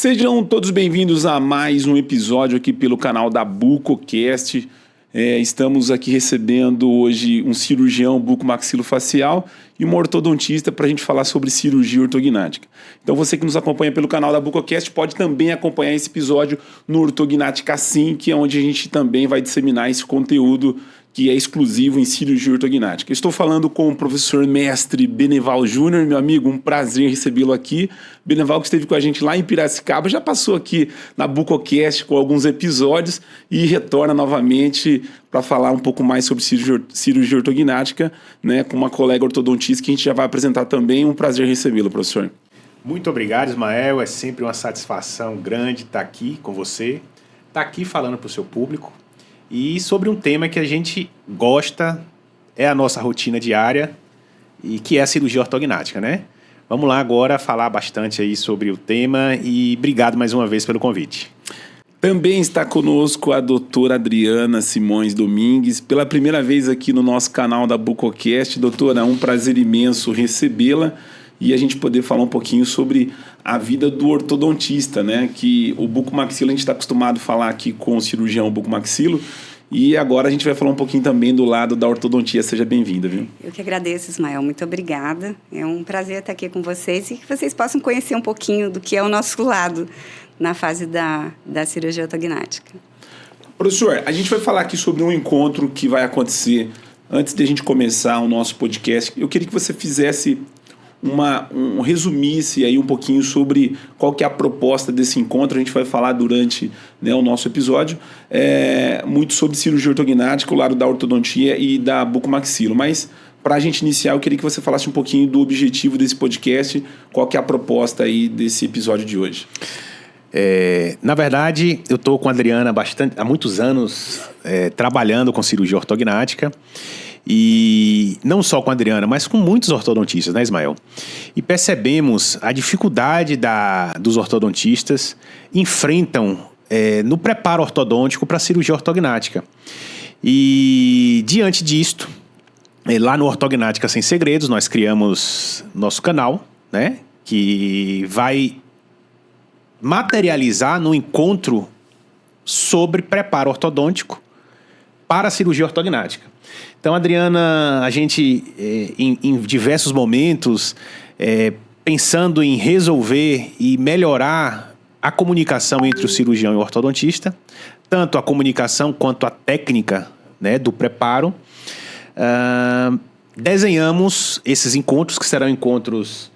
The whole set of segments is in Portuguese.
Sejam todos bem-vindos a mais um episódio aqui pelo canal da BucoCast. Estamos aqui recebendo hoje um cirurgião bucomaxilofacial e uma ortodontista para a gente falar sobre cirurgia ortognática. Então você que nos acompanha pelo canal da BucoCast pode também acompanhar esse episódio no Ortognática Sim, que é onde a gente também vai disseminar esse conteúdo que é exclusivo em cirurgia ortognática. Estou falando com o professor mestre Beneval Júnior, meu amigo, um prazer recebê-lo aqui. Beneval que esteve com a gente lá em Piracicaba, já passou aqui na BucoCast com alguns episódios e retorna novamente para falar um pouco mais sobre cirurgia ortognática, né, com uma colega ortodontista que a gente já vai apresentar também. Um prazer recebê-lo, professor. Muito obrigado, Ismael. É sempre uma satisfação grande estar aqui com você, estar aqui falando para o seu público. E sobre um tema que a gente gosta, é a nossa rotina diária, e que é a cirurgia ortognática, né? Vamos lá agora falar bastante aí sobre o tema e obrigado mais uma vez pelo convite. Também está conosco a doutora Adriana Simões Domingues, pela primeira vez aqui no nosso canal da BucoCast. Doutora, é um prazer imenso recebê-la e a gente poder falar um pouquinho sobre a vida do ortodontista, né? Que o bucomaxilo a gente está acostumado a falar aqui com o cirurgião bucomaxilo e agora a gente vai falar um pouquinho também do lado da ortodontia. Seja bem-vinda, viu? Eu que agradeço, Ismael. Muito obrigada. É um prazer estar aqui com vocês e que vocês possam conhecer um pouquinho do que é o nosso lado na fase da cirurgia ortognática. Professor, a gente vai falar aqui sobre um encontro que vai acontecer antes de a gente começar o nosso podcast. Eu queria que você fizesse resumisse aí um pouquinho sobre qual que é a proposta desse encontro. A gente vai falar durante, né, o nosso episódio muito sobre cirurgia ortognática, o lado da ortodontia e da bucomaxilo. Mas para a gente iniciar, eu queria que você falasse um pouquinho do objetivo desse podcast, qual que é a proposta aí desse episódio de hoje. Na verdade, eu estou com a Adriana há muitos anos trabalhando com cirurgia ortognática. E não só com a Adriana, mas com muitos ortodontistas, né, Ismael? E percebemos a dificuldade dos ortodontistas enfrentam no preparo ortodôntico para a cirurgia ortognática. E diante disto, lá no Ortognática Sem Segredos, nós criamos nosso canal, né, que vai materializar no encontro sobre preparo ortodôntico para a cirurgia ortognática. Então, Adriana, a gente, em diversos momentos, pensando em resolver e melhorar a comunicação entre o cirurgião e o ortodontista, tanto a comunicação quanto a técnica, né, do preparo, desenhamos esses encontros, que serão encontros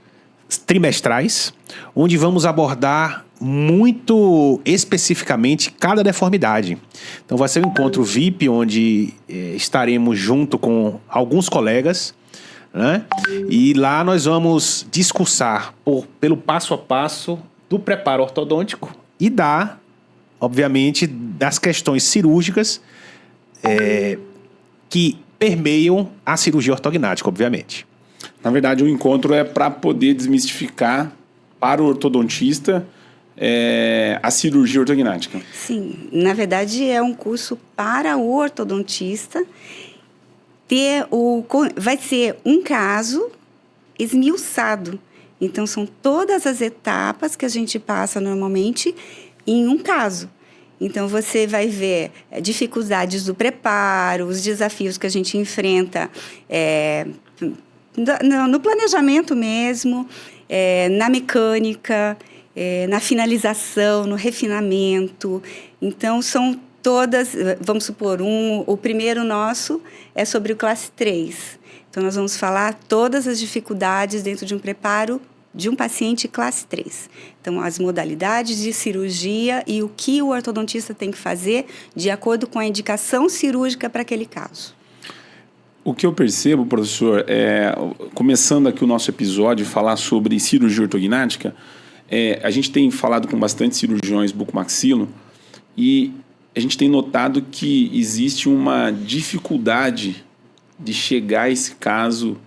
trimestrais, onde vamos abordar muito especificamente cada deformidade. Então vai ser um encontro VIP, onde estaremos junto com alguns colegas, né? E lá nós vamos discursar pelo passo a passo do preparo ortodôntico e obviamente, das questões cirúrgicas que permeiam a cirurgia ortognática, obviamente. Na verdade, o encontro é para poder desmistificar para o ortodontista a cirurgia ortognática. Sim, na verdade é um curso para o ortodontista vai ser um caso esmiuçado. Então são todas as etapas que a gente passa normalmente em um caso. Então você vai ver dificuldades do preparo, os desafios que a gente enfrenta no planejamento mesmo, na mecânica, na finalização, no refinamento. Então, são todas, vamos supor, o primeiro nosso é sobre o classe 3. Então, nós vamos falar todas as dificuldades dentro de um preparo de um paciente classe 3. Então, as modalidades de cirurgia e o que o ortodontista tem que fazer de acordo com a indicação cirúrgica para aquele caso. O que eu percebo, professor, começando aqui o nosso episódio, falar sobre cirurgia ortognática, a gente tem falado com bastante cirurgiões bucomaxilo e a gente tem notado que existe uma dificuldade de chegar a esse caso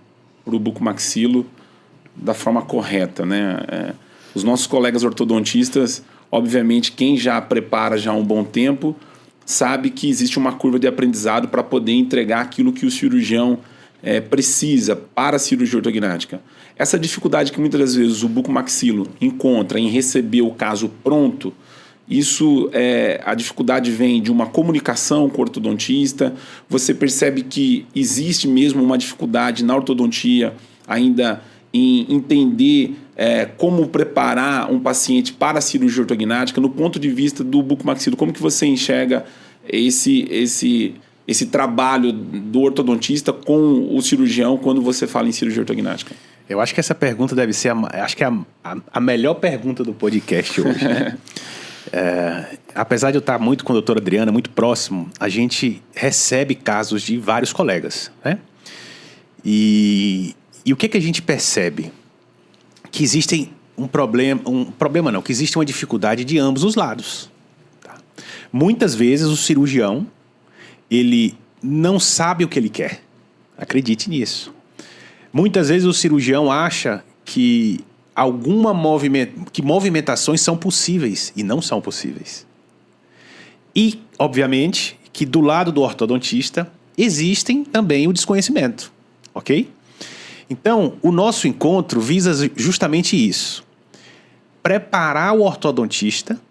para o bucomaxilo da forma correta, né? Os nossos colegas ortodontistas, obviamente, quem já prepara já há um bom tempo, sabe que existe uma curva de aprendizado para poder entregar aquilo que o cirurgião precisa para a cirurgia ortognática, essa dificuldade que muitas das vezes o bucomaxilo encontra em receber o caso pronto, a dificuldade vem de uma comunicação com o ortodontista. Você percebe que existe mesmo uma dificuldade na ortodontia ainda em entender como preparar um paciente para a cirurgia ortognática no ponto de vista do bucomaxilo. Como que você enxerga esse trabalho do ortodontista com o cirurgião quando você fala em cirurgia ortognática? Eu acho que essa pergunta deve ser a melhor pergunta do podcast hoje, né? Apesar de eu estar muito com a doutora Adriana, muito próximo, a gente recebe casos de vários colegas, né? E o que a gente percebe? Que existe que existe uma dificuldade de ambos os lados. Tá? Muitas vezes o cirurgião, ele não sabe o que ele quer. Acredite nisso. Muitas vezes o cirurgião acha que movimentações são possíveis e não são possíveis. E, obviamente, que do lado do ortodontista existem também o desconhecimento, ok? Então, o nosso encontro visa justamente isso. Preparar o ortodontista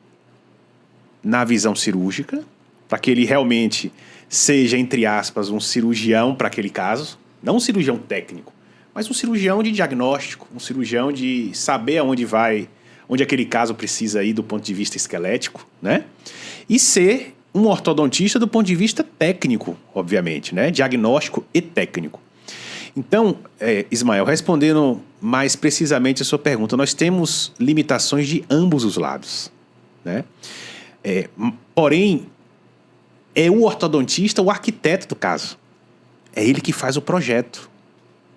na visão cirúrgica, para que ele realmente seja, entre aspas, um cirurgião para aquele caso, não um cirurgião técnico, mas um cirurgião de diagnóstico, um cirurgião de saber onde aquele caso precisa ir do ponto de vista esquelético, né? E ser um ortodontista do ponto de vista técnico, obviamente, né? Diagnóstico e técnico. Então, Ismael, respondendo mais precisamente a sua pergunta, nós temos limitações de ambos os lados, né? Porém, é o ortodontista o arquiteto do caso. É ele que faz o projeto.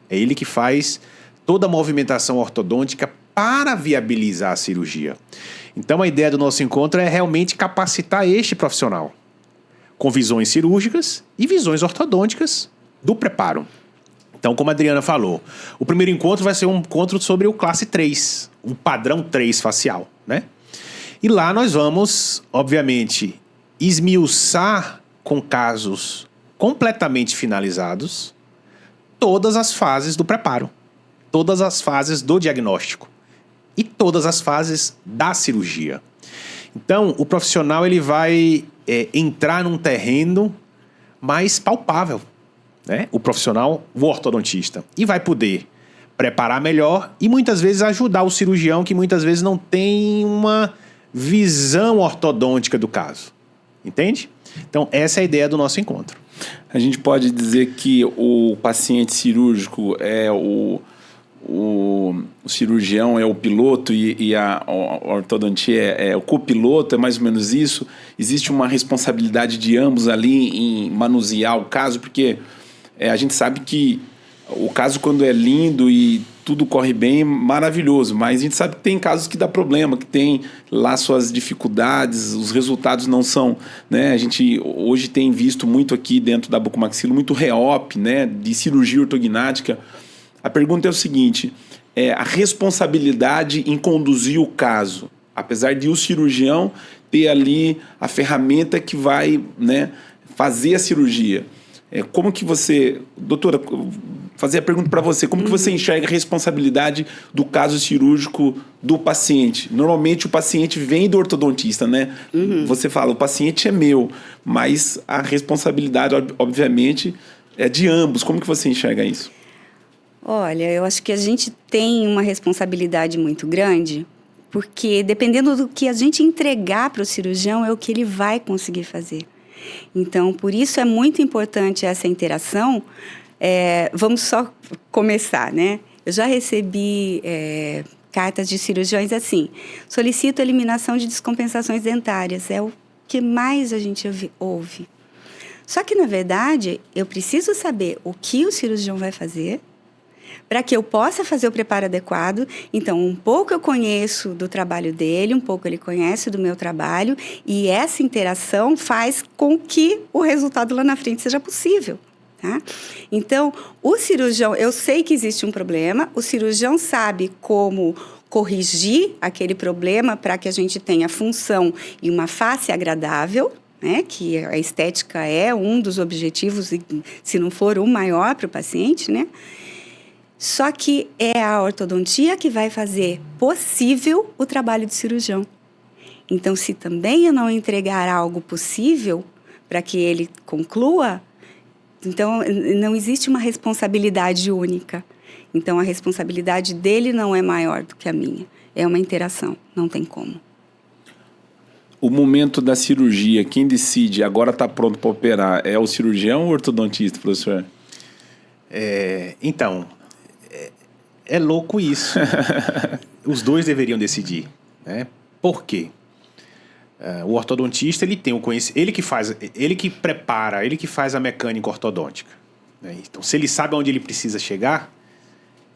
É ele que faz toda a movimentação ortodôntica para viabilizar a cirurgia. Então, a ideia do nosso encontro é realmente capacitar este profissional com visões cirúrgicas e visões ortodônticas do preparo. Então, como a Adriana falou, o primeiro encontro vai ser um encontro sobre o classe 3, o padrão 3 facial, né? E lá nós vamos, obviamente, esmiuçar com casos completamente finalizados todas as fases do preparo, todas as fases do diagnóstico e todas as fases da cirurgia. Então, o profissional ele vai entrar num terreno mais palpável, né? O profissional, o ortodontista, e vai poder preparar melhor e muitas vezes ajudar o cirurgião que muitas vezes não tem uma visão ortodôntica do caso. Entende? Então, essa é a ideia do nosso encontro. A gente pode dizer que o paciente cirúrgico é o cirurgião é o piloto e a ortodontia é o copiloto, é mais ou menos isso? Existe uma responsabilidade de ambos ali em manusear o caso, porque a gente sabe que o caso, quando é lindo e tudo corre bem, é maravilhoso, mas a gente sabe que tem casos que dá problema, que tem lá suas dificuldades, os resultados não são, né? A gente hoje tem visto muito aqui dentro da bucomaxilo, muito reop, né, de cirurgia ortognática. A pergunta é o seguinte, a responsabilidade em conduzir o caso, apesar de o cirurgião ter ali a ferramenta que vai, né, fazer a cirurgia. Como que você... Doutora, fazer a pergunta para você. Como que você enxerga a responsabilidade do caso cirúrgico do paciente? Normalmente o paciente vem do ortodontista, né? Você fala, o paciente é meu, mas a responsabilidade, obviamente, é de ambos. Como que você enxerga isso? Olha, eu acho que a gente tem uma responsabilidade muito grande, porque dependendo do que a gente entregar para o cirurgião, é o que ele vai conseguir fazer. Então, por isso é muito importante essa interação. Vamos só começar, né? Eu já recebi cartas de cirurgiões assim: solicito a eliminação de descompensações dentárias. É o que mais a gente ouve. Só que, na verdade, eu preciso saber o que o cirurgião vai fazer para que eu possa fazer o preparo adequado. Então, um pouco eu conheço do trabalho dele, um pouco ele conhece do meu trabalho, e essa interação faz com que o resultado lá na frente seja possível. Tá? Então, o cirurgião, eu sei que existe um problema, o cirurgião sabe como corrigir aquele problema para que a gente tenha função e uma face agradável, né? Que a estética é um dos objetivos, se não for o maior para o paciente, né? Só que é a ortodontia que vai fazer possível o trabalho de cirurgião. Então, se também eu não entregar algo possível para que ele conclua, então não existe uma responsabilidade única. Então, a responsabilidade dele não é maior do que a minha. É uma interação, não tem como. O momento da cirurgia, quem decide agora está pronto para operar, é o cirurgião ou o ortodontista, professor? Então, é louco isso. Os dois deveriam decidir, né? Por quê? O ortodontista, ele tem o conhecimento, ele que prepara, ele que faz a mecânica ortodôntica, né? Então, se ele sabe onde ele precisa chegar,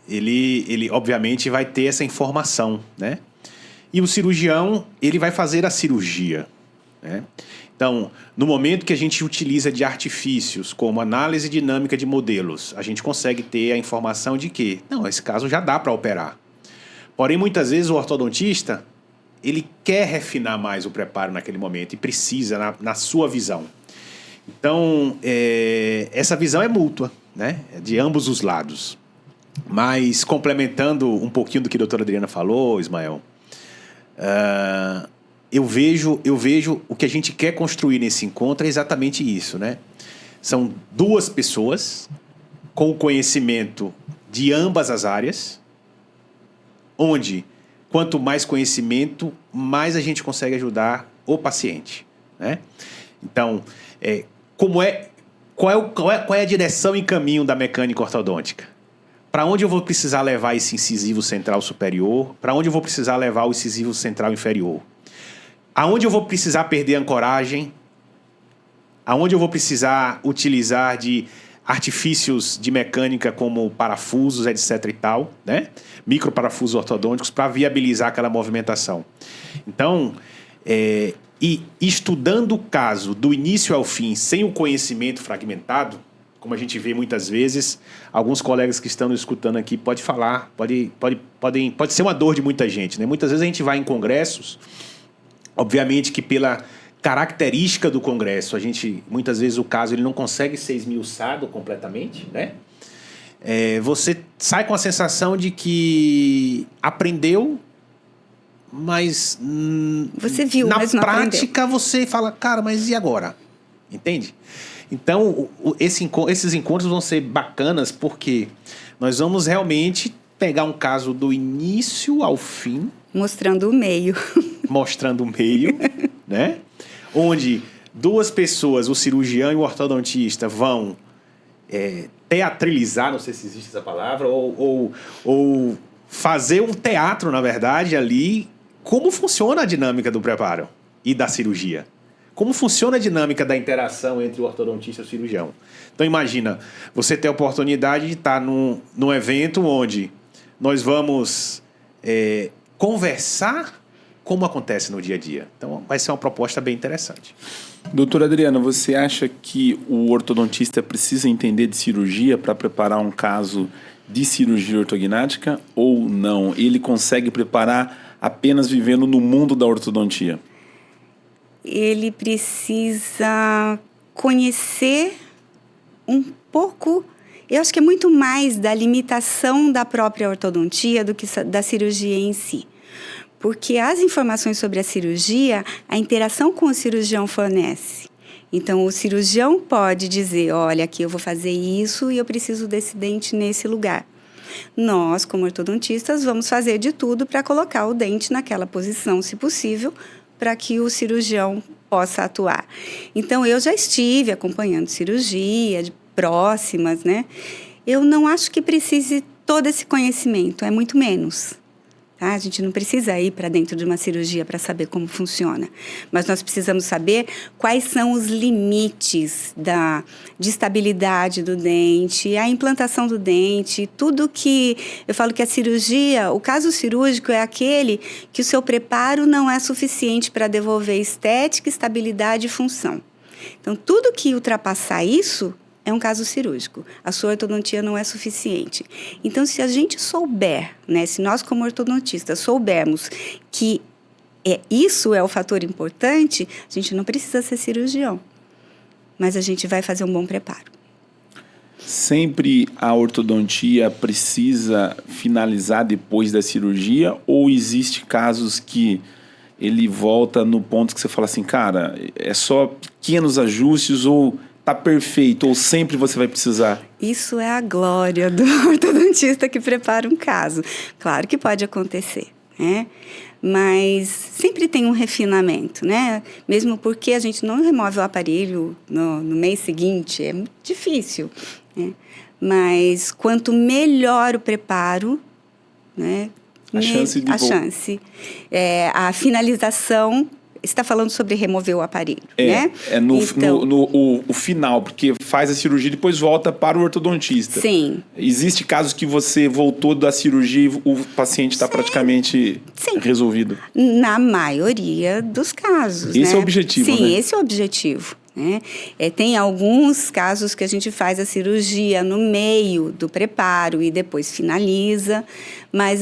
ele obviamente vai ter essa informação, né? E o cirurgião, ele vai fazer a cirurgia, né? Então, no momento que a gente utiliza de artifícios, como análise dinâmica de modelos, a gente consegue ter a informação de que, não, esse caso já dá para operar. Porém, muitas vezes o ortodontista, ele quer refinar mais o preparo naquele momento e precisa, na sua visão. Então, essa visão é mútua, né? É de ambos os lados. Mas, complementando um pouquinho do que a doutora Adriana falou, Ismael, eu vejo o que a gente quer construir nesse encontro é exatamente isso, né? São duas pessoas com o conhecimento de ambas as áreas, onde quanto mais conhecimento, mais a gente consegue ajudar o paciente, né? Então, qual é a direção e caminho da mecânica ortodôntica? Para onde eu vou precisar levar esse incisivo central superior? Para onde eu vou precisar levar o incisivo central inferior? Aonde eu vou precisar perder a ancoragem? Aonde eu vou precisar utilizar de artifícios de mecânica como parafusos, etc. e tal, né? Microparafusos ortodônticos para viabilizar aquela movimentação. Então, e estudando o caso do início ao fim, sem o conhecimento fragmentado, como a gente vê muitas vezes, alguns colegas que estão nos escutando aqui pode ser uma dor de muita gente, né? Muitas vezes a gente vai em congressos, obviamente que pela característica do congresso, muitas vezes o caso ele não consegue ser esmiuçado completamente, né? Você sai com a sensação de que aprendeu, mas você viu, mas não prática aprendeu. Você fala, cara, mas e agora? Entende? Então, esses encontros vão ser bacanas porque nós vamos realmente pegar um caso do início ao fim. Mostrando o meio. Mostrando o meio, né? Onde duas pessoas, o cirurgião e o ortodontista, vão teatralizar, não sei se existe essa palavra, ou fazer um teatro, na verdade, ali, como funciona a dinâmica do preparo e da cirurgia. Como funciona a dinâmica da interação entre o ortodontista e o cirurgião. Então, imagina, você ter a oportunidade de estar num evento onde nós vamos conversar como acontece no dia a dia. Então, vai ser uma proposta bem interessante. Doutora Adriana, você acha que o ortodontista precisa entender de cirurgia para preparar um caso de cirurgia ortognática ou não? Ele consegue preparar apenas vivendo no mundo da ortodontia? Ele precisa conhecer um pouco, eu acho que é muito mais da limitação da própria ortodontia do que da cirurgia em si. Porque as informações sobre a cirurgia, a interação com o cirurgião fornece. Então, o cirurgião pode dizer, olha, aqui eu vou fazer isso e eu preciso desse dente nesse lugar. Nós, como ortodontistas, vamos fazer de tudo para colocar o dente naquela posição, se possível, para que o cirurgião possa atuar. Então, eu já estive acompanhando cirurgia, próximas, né? Eu não acho que precise todo esse conhecimento, é muito menos. Tá? A gente não precisa ir para dentro de uma cirurgia para saber como funciona, mas nós precisamos saber quais são os limites de estabilidade do dente, a implantação do dente, tudo que... Eu falo que a cirurgia, o caso cirúrgico é aquele que o seu preparo não é suficiente para devolver estética, estabilidade e função. Então, tudo que ultrapassar isso é um caso cirúrgico. A sua ortodontia não é suficiente. Então, se a gente souber, né, se nós como ortodontistas soubermos que isso é o fator importante, a gente não precisa ser cirurgião, mas a gente vai fazer um bom preparo. Sempre a ortodontia precisa finalizar depois da cirurgia ou existe casos que ele volta no ponto que você fala assim, cara, é só pequenos ajustes ou tá perfeito ou sempre você vai precisar? Isso é a glória do ortodontista que prepara um caso. Claro que pode acontecer, né? Mas sempre tem um refinamento, né? Mesmo porque a gente não remove o aparelho no mês seguinte, é muito difícil, né? Mas quanto melhor o preparo, né? A finalização. Você está falando sobre remover o aparelho, né? O final, porque faz a cirurgia e depois volta para o ortodontista. Sim. Existe casos que você voltou da cirurgia e o paciente está praticamente resolvido? Na maioria dos casos, Esse né? é o objetivo, né? Sim, esse é o objetivo. Né? Tem alguns casos que a gente faz a cirurgia no meio do preparo e depois finaliza, mas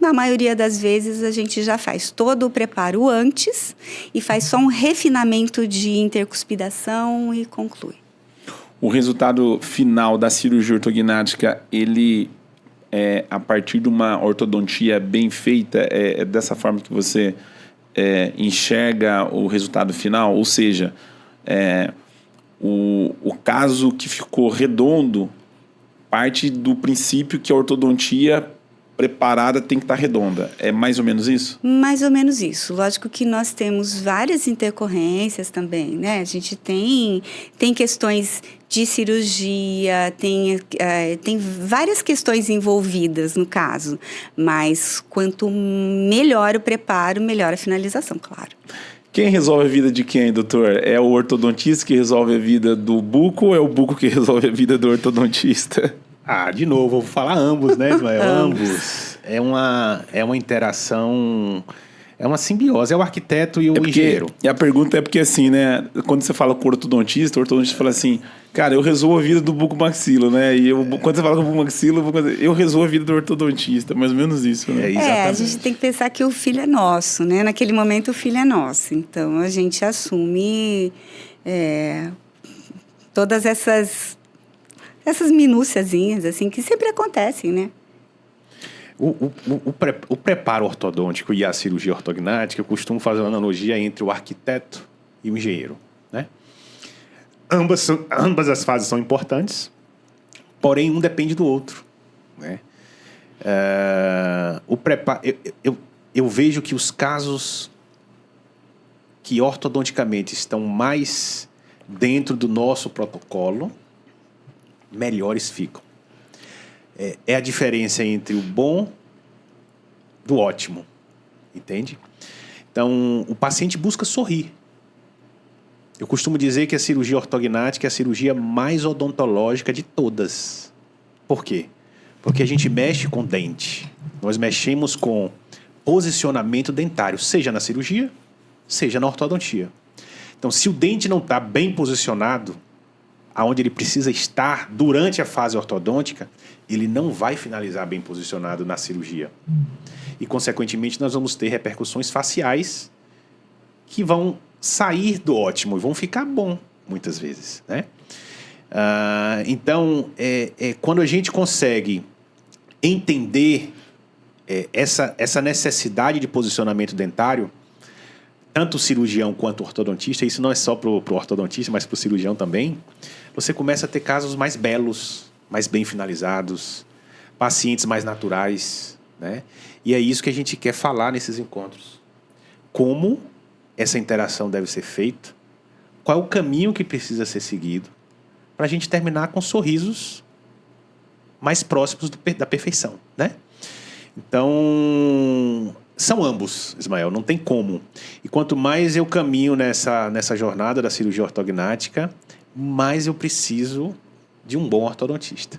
na maioria das vezes a gente já faz todo o preparo antes e faz só um refinamento de intercuspidação e conclui. O resultado final da cirurgia ortognática, ele é a partir de uma ortodontia bem feita, é dessa forma que você enxerga o resultado final, ou seja, o caso que ficou redondo parte do princípio que a ortodontia preparada tem que estar redonda. É mais ou menos isso? Mais ou menos isso. Lógico que nós temos várias intercorrências também, né? A gente tem questões de cirurgia, tem várias questões envolvidas no caso, mas quanto melhor o preparo, melhor a finalização, claro. Quem resolve a vida de quem, doutor? É o ortodontista que resolve a vida do buco ou é o buco que resolve a vida do ortodontista? De novo, vou falar ambos, né, Ismael? Ambos. É uma interação, é uma simbiose, é o arquiteto e o engenheiro. E a pergunta é porque assim, né, quando você fala com o ortodontista fala assim, cara, eu resolvo a vida do bucomaxilo, né? E quando você fala com o bucomaxilo, eu resolvo a vida do ortodontista, mais ou menos isso, né? Exatamente. A gente tem que pensar que o filho é nosso, né? Naquele momento o filho é nosso, então a gente assume todas essas minúciazinhas, assim, que sempre acontecem, né? O preparo ortodôntico e a cirurgia ortognática, eu costumo fazer uma analogia entre o arquiteto e o engenheiro, né? Ambas as fases são importantes, porém um depende do outro, né? Eu vejo que os casos que ortodonticamente estão mais dentro do nosso protocolo, melhores ficam. É a diferença entre o bom do ótimo, entende? Então, o paciente busca sorrir. Eu costumo dizer que a cirurgia ortognática é a cirurgia mais odontológica de todas. Por quê? Porque a gente mexe com dente. Nós mexemos com posicionamento dentário, seja na cirurgia, seja na ortodontia. Então, se o dente não está bem posicionado, aonde ele precisa estar durante a fase ortodôntica, ele não vai finalizar bem posicionado na cirurgia. E, consequentemente, nós vamos ter repercussões faciais que vão sair do ótimo e vão ficar bom, muitas vezes, né? Então, quando a gente consegue entender essa necessidade de posicionamento dentário, tanto o cirurgião quanto o ortodontista, isso não é só para o ortodontista, mas para o cirurgião também, você começa a ter casos mais belos, mais bem finalizados, pacientes mais naturais, né? E é isso que a gente quer falar nesses encontros. Como essa interação deve ser feita, qual é o caminho que precisa ser seguido, para a gente terminar com sorrisos mais próximos da perfeição, né? Então, são ambos, Ismael, não tem como. E quanto mais eu caminho nessa jornada da cirurgia ortognática, mais eu preciso de um bom ortodontista.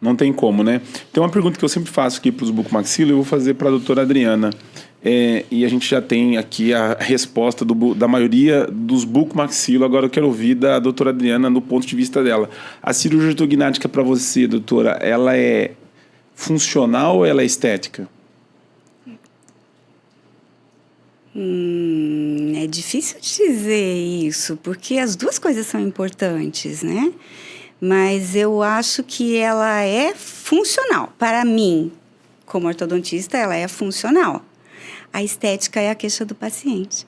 Não tem como, né? Tem uma pergunta que eu sempre faço aqui para os bucomaxilo, eu vou fazer para a doutora Adriana. E a gente já tem aqui a resposta da maioria dos bucomaxilo. Agora eu quero ouvir da doutora Adriana no ponto de vista dela. A cirurgia ortognática para você, doutora, ela é funcional ou ela é estética? É difícil dizer isso, porque as duas coisas são importantes, né? Mas eu acho que ela é funcional. Para mim, como ortodontista, ela é funcional. A estética é a queixa do paciente.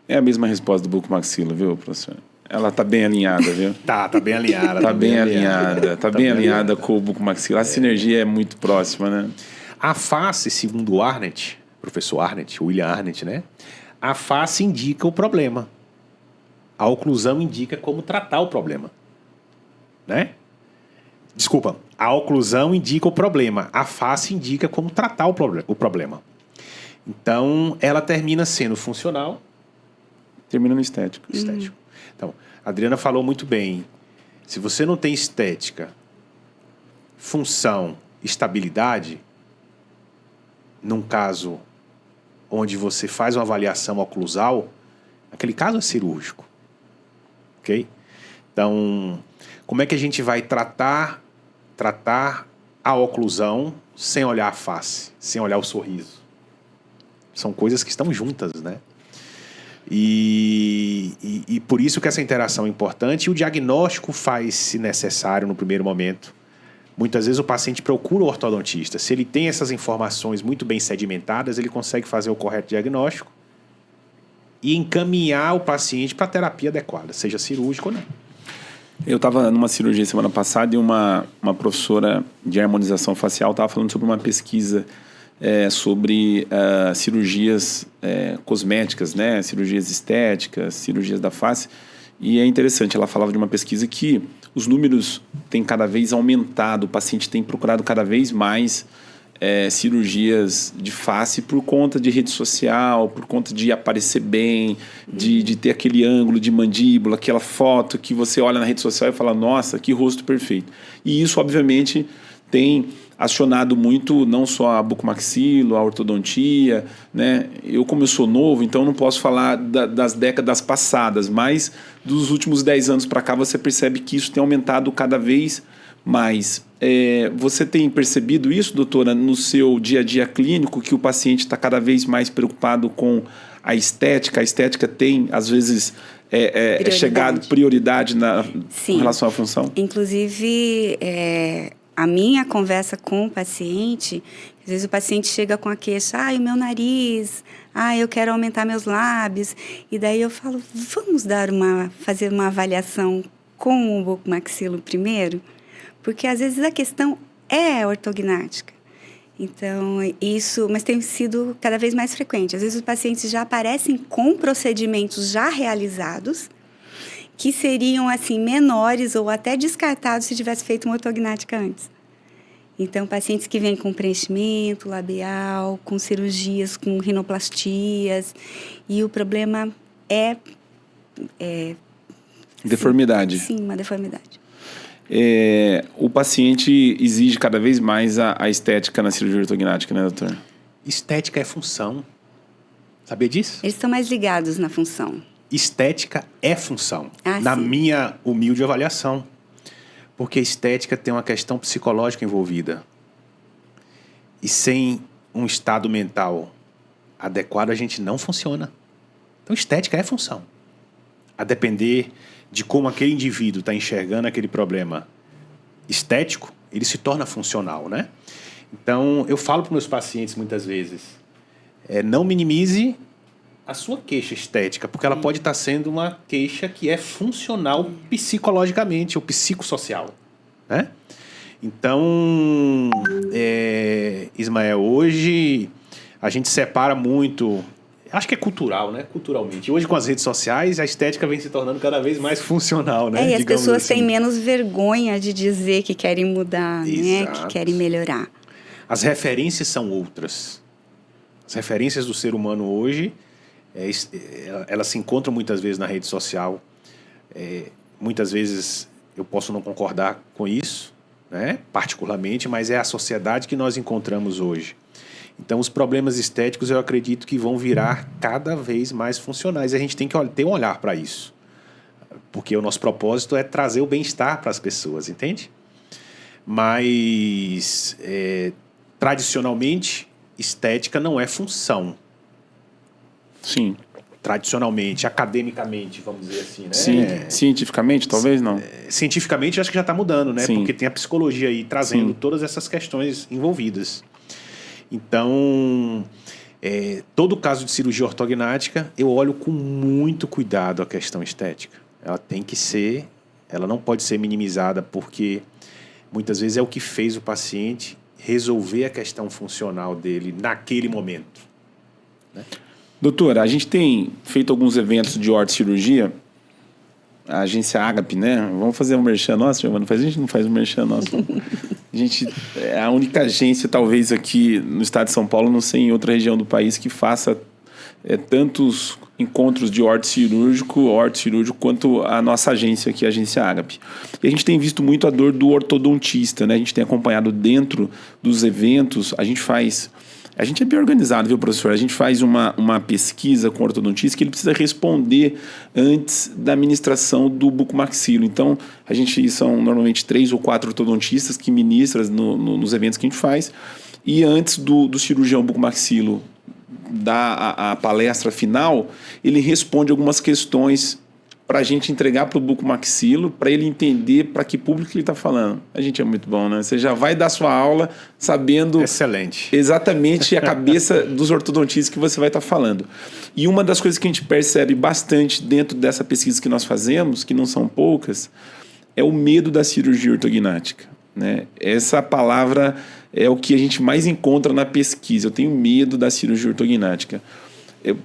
É a mesma resposta do bucomaxilo, viu, professor? Ela tá bem alinhada, viu? Tá bem alinhada. Tá bem alinhada. Tá bem alinhada com o bucomaxilo. A sinergia é muito próxima, né? A face, segundo o Arnett, professor Arnett, William Arnett, né? A face indica o problema. A oclusão indica como tratar o problema. Né? Desculpa, a oclusão indica o problema. A face indica como tratar o problema. Então, ela termina sendo funcional. Termina no estético. Estético. Então, a Adriana falou muito bem. Se você não tem estética, função, estabilidade, num caso onde você faz uma avaliação oclusal, aquele caso é cirúrgico. Ok? Então, como é que a gente vai tratar a oclusão sem olhar a face, sem olhar o sorriso? São coisas que estão juntas, né? E por isso que essa interação é importante e o diagnóstico faz-se necessário no primeiro momento. Muitas vezes o paciente procura o ortodontista. Se ele tem essas informações muito bem sedimentadas, ele consegue fazer o correto diagnóstico e encaminhar o paciente para a terapia adequada, seja cirúrgica ou não. Eu estava numa cirurgia semana passada e uma professora de harmonização facial estava falando sobre uma pesquisa sobre cirurgias cosméticas, né? Cirurgias estéticas, cirurgias da face. E é interessante, ela falava de uma pesquisa que os números têm cada vez aumentado, o paciente tem procurado cada vez mais cirurgias de face por conta de rede social, por conta de aparecer bem, de ter aquele ângulo de mandíbula, aquela foto que você olha na rede social e fala, nossa, que rosto perfeito. E isso, obviamente, tem acionado muito não só a bucomaxilo, a ortodontia, né? Como eu sou novo, então não posso falar das décadas passadas, mas dos últimos 10 anos para cá você percebe que isso tem aumentado cada vez mais. Você tem percebido isso, doutora, no seu dia a dia clínico, que o paciente está cada vez mais preocupado com a estética? A estética tem, às vezes, chegado prioridade com relação à função? Inclusive, a minha conversa com o paciente, às vezes o paciente chega com a queixa, o meu nariz, eu quero aumentar meus lábios. E daí eu falo, vamos fazer uma avaliação com o bucomaxilo primeiro? Porque às vezes a questão é ortognática. Então, mas tem sido cada vez mais frequente. Às vezes os pacientes já aparecem com procedimentos já realizados, que seriam assim menores ou até descartados se tivesse feito uma ortognática antes. Então, pacientes que vêm com preenchimento labial, com cirurgias, com rinoplastias, e o problema é deformidade. Sim, uma deformidade. O paciente exige cada vez mais a estética na cirurgia ortognática, né, doutor? Estética é função. Sabia disso? Eles estão mais ligados na função. Estética é função, na sim. minha humilde avaliação. Porque a estética tem uma questão psicológica envolvida. E sem um estado mental adequado, a gente não funciona. Então, estética é função. A depender de como aquele indivíduo está enxergando aquele problema estético, ele se torna funcional, né? Então, eu falo para meus pacientes muitas vezes, não minimize a sua queixa estética, porque ela pode estar sendo uma queixa que é funcional psicologicamente ou psicossocial, né? Então, Ismael, hoje a gente separa muito, acho que é cultural, né? Culturalmente. Hoje com as redes sociais, a estética vem se tornando cada vez mais funcional, né? E as pessoas assim. têm menos vergonha de dizer que querem mudar, né? Que querem melhorar. As referências são outras. As referências do ser humano hoje, elas se encontram muitas vezes na rede social. Muitas vezes eu posso não concordar com isso, né? Particularmente, mas é a sociedade que nós encontramos hoje. Então, os problemas estéticos eu acredito que vão virar cada vez mais funcionais. E a gente tem que ter um olhar para isso. Porque o nosso propósito é trazer o bem-estar para as pessoas, entende? Mas, tradicionalmente, estética não é função. Sim. Tradicionalmente, academicamente, vamos dizer assim, né? Sim. Cientificamente, talvez não. Cientificamente, eu acho que já está mudando, né? Sim. Porque tem a psicologia aí trazendo todas essas questões envolvidas. Então, todo caso de cirurgia ortognática, eu olho com muito cuidado a questão estética. Ela não pode ser minimizada, porque muitas vezes é o que fez o paciente resolver a questão funcional dele naquele momento, né? Doutora, a gente tem feito alguns eventos de ortocirurgia, a agência Agape, né? Vamos fazer um merchan nosso, Giovana? A gente não faz um merchan nosso. A gente é a única agência, talvez, aqui no estado de São Paulo, não sei em outra região do país, que faça tantos encontros de ortocirúrgico, quanto a nossa agência aqui, a agência Agape. E a gente tem visto muito a dor do ortodontista, né? A gente tem acompanhado dentro dos eventos, a gente é bem organizado, viu, professor? A gente faz uma pesquisa com o ortodontista que ele precisa responder antes da ministração do bucomaxilo. Então, são normalmente 3 ou 4 ortodontistas que ministram nos eventos que a gente faz. E antes do cirurgião bucomaxilo dar a palestra final, ele responde algumas questões para a gente entregar para o bucomaxilo, para ele entender para que público ele está falando. A gente é muito bom, né? Você já vai dar sua aula sabendo... Excelente. Exatamente a cabeça dos ortodontistas que você vai estar falando. E uma das coisas que a gente percebe bastante dentro dessa pesquisa que nós fazemos, que não são poucas, é o medo da cirurgia ortognática, né? Essa palavra é o que a gente mais encontra na pesquisa. Eu tenho medo da cirurgia ortognática.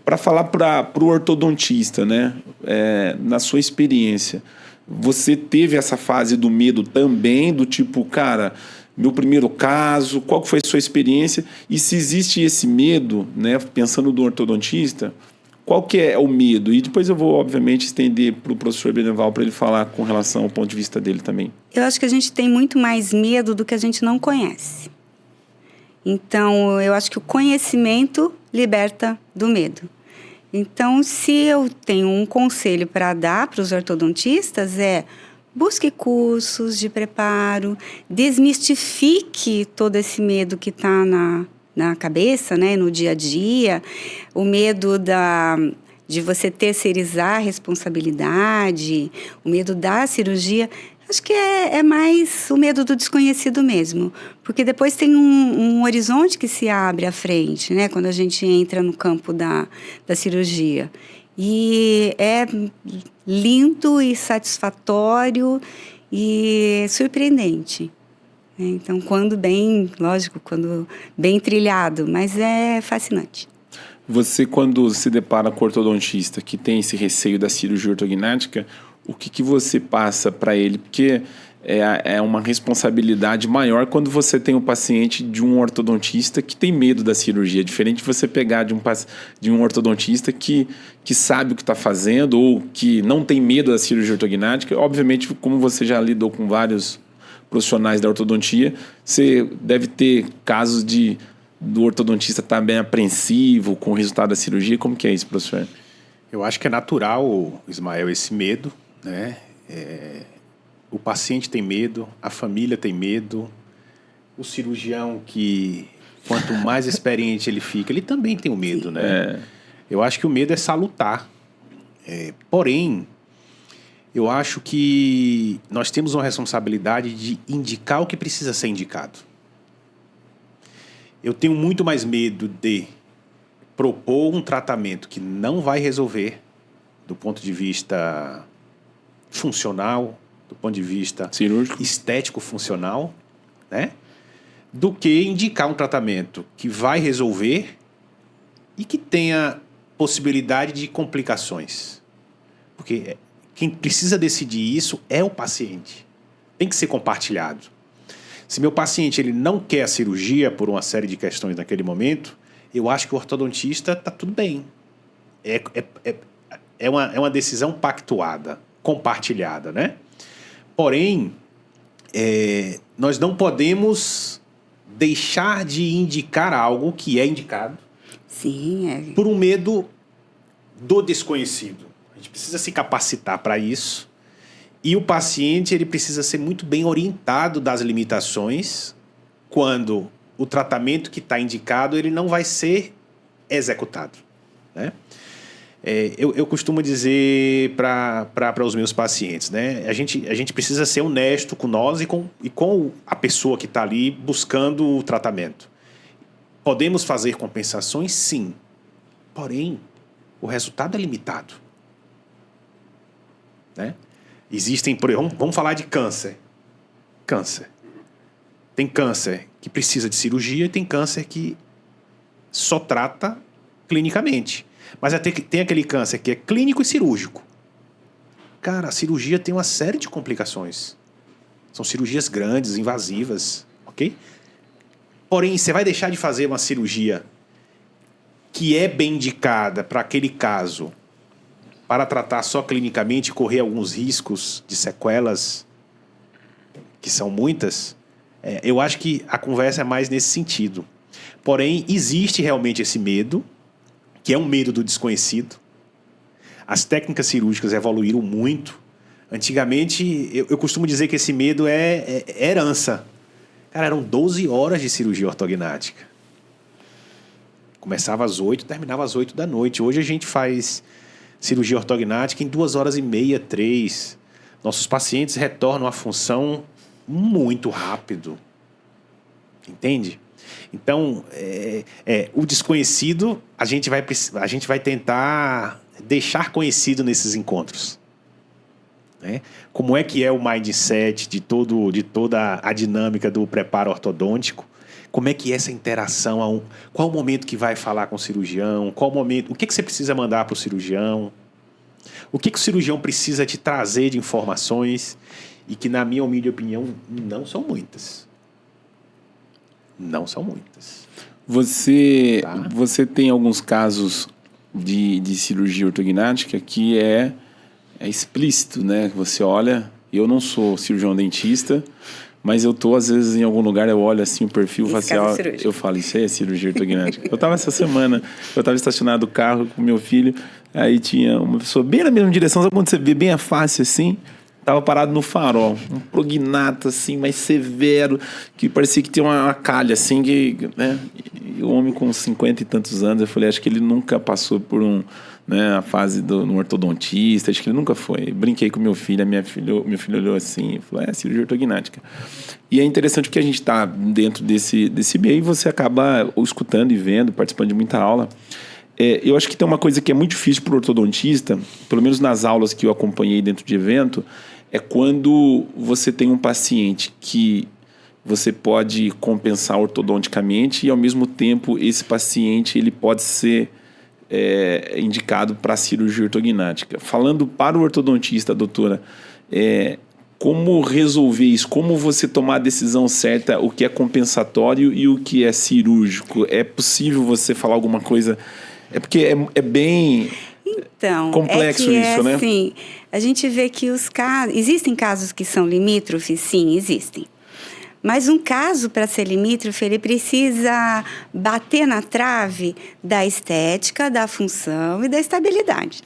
Para falar para o ortodontista, né? Na sua experiência, você teve essa fase do medo também, do tipo, cara, meu primeiro caso, qual foi a sua experiência? E se existe esse medo, né? Pensando do ortodontista, qual que é o medo? E depois eu vou, obviamente, estender para o professor Beneval para ele falar com relação ao ponto de vista dele também. Eu acho que a gente tem muito mais medo do que a gente não conhece. Então, eu acho que o conhecimento liberta do medo. Então, se eu tenho um conselho para dar para os ortodontistas busque cursos de preparo, desmistifique todo esse medo que está na cabeça, né, no dia a dia, o medo de você terceirizar a responsabilidade, o medo da cirurgia. Acho que é mais o medo do desconhecido mesmo, porque depois tem um horizonte que se abre à frente, né, quando a gente entra no campo da cirurgia. E é lindo e satisfatório e surpreendente. Então, quando bem trilhado, mas é fascinante. Você, quando se depara com o ortodontista que tem esse receio da cirurgia ortognática, o que você passa para ele? Porque é uma responsabilidade maior quando você tem um paciente de um ortodontista que tem medo da cirurgia. Diferente de você pegar de um ortodontista que sabe o que está fazendo ou que não tem medo da cirurgia ortognática. Obviamente, como você já lidou com vários profissionais da ortodontia, você deve ter casos do ortodontista estar bem apreensivo com o resultado da cirurgia. Como que é isso, professor? Eu acho que é natural, Ismael, esse medo, né? O paciente tem medo, a família tem medo, o cirurgião que, quanto mais experiente ele fica, ele também tem o medo, né? Eu acho que o medo é salutar. Porém, eu acho que nós temos uma responsabilidade de indicar o que precisa ser indicado. Eu tenho muito mais medo de propor um tratamento que não vai resolver do ponto de vista funcional, do ponto de vista cirúrgico, estético-funcional, né? Do que indicar um tratamento que vai resolver e que tenha possibilidade de complicações. Porque quem precisa decidir isso é o paciente. Tem que ser compartilhado. Se meu paciente ele não quer a cirurgia por uma série de questões naquele momento, eu acho que o ortodontista está tudo bem. É uma decisão pactuada, compartilhada, né? Porém, nós não podemos deixar de indicar algo que é indicado. Sim, por um medo do desconhecido. A gente precisa se capacitar para isso. E o paciente ele precisa ser muito bem orientado das limitações quando o tratamento que está indicado ele não vai ser executado, né? Eu costumo dizer para os meus pacientes, né? A gente precisa ser honesto com nós e com a pessoa que está ali buscando o tratamento. Podemos fazer compensações? Sim. Porém, o resultado é limitado. Né? Existem, vamos falar de câncer. Câncer. Tem câncer que precisa de cirurgia e tem câncer que só trata clinicamente. Mas tem aquele câncer que é clínico e cirúrgico. Cara, a cirurgia tem uma série de complicações. São cirurgias grandes, invasivas, ok? Porém, você vai deixar de fazer uma cirurgia que é bem indicada para aquele caso, para tratar só clinicamente e correr alguns riscos de sequelas, que são muitas. Eu acho que a conversa é mais nesse sentido. Porém, existe realmente esse medo, que é um medo do desconhecido. As técnicas cirúrgicas evoluíram muito. Antigamente, eu costumo dizer que esse medo é herança. Cara, eram 12 horas de cirurgia ortognática. Começava às 8, terminava às 8 da noite. Hoje a gente faz cirurgia ortognática em 2 horas e meia, 3. Nossos pacientes retornam à função muito rápido. Entende? Então, o desconhecido a gente vai tentar deixar conhecido nesses encontros. Né? Como é que é o mindset de toda a dinâmica do preparo ortodôntico? Como é que é essa interação? Qual o momento que vai falar com o cirurgião? Qual o momento? O que você precisa mandar para o cirurgião? O que o cirurgião precisa te trazer de informações? E que, na minha humilde opinião, não são muitas. Não são muitas. Você tem alguns casos de cirurgia ortognática que é explícito, né? Você olha, eu não sou cirurgião dentista, mas eu tô, às vezes, em algum lugar, eu olho assim o perfil facial, eu falo, isso é cirurgia ortognática. Eu tava essa semana, estacionado o carro com meu filho, aí tinha uma pessoa bem na mesma direção, sabe quando você vê bem a face assim? Tava parado no farol, um prognato assim, mais severo, que parecia que tinha uma calha assim, né? E o homem com 50 e tantos anos, eu falei, acho que ele nunca passou por a fase no ortodontista, acho que ele nunca foi. Brinquei com meu filho, meu filho olhou assim e falou, cirurgia ortognática. E é interessante porque a gente está dentro desse meio e você acaba escutando e vendo, participando de muita aula. Eu acho que tem uma coisa que é muito difícil para o ortodontista, pelo menos nas aulas que eu acompanhei dentro de evento, é quando você tem um paciente que você pode compensar ortodonticamente e, ao mesmo tempo, esse paciente ele pode ser indicado para cirurgia ortognática. Falando para o ortodontista, doutora, como resolver isso? Como você tomar a decisão certa, o que é compensatório e o que é cirúrgico? É possível você falar alguma coisa? Porque é bem complexo isso, né? Assim, a gente vê que existem casos que são limítrofes? Sim, existem. Mas um caso, para ser limítrofe, ele precisa bater na trave da estética, da função e da estabilidade.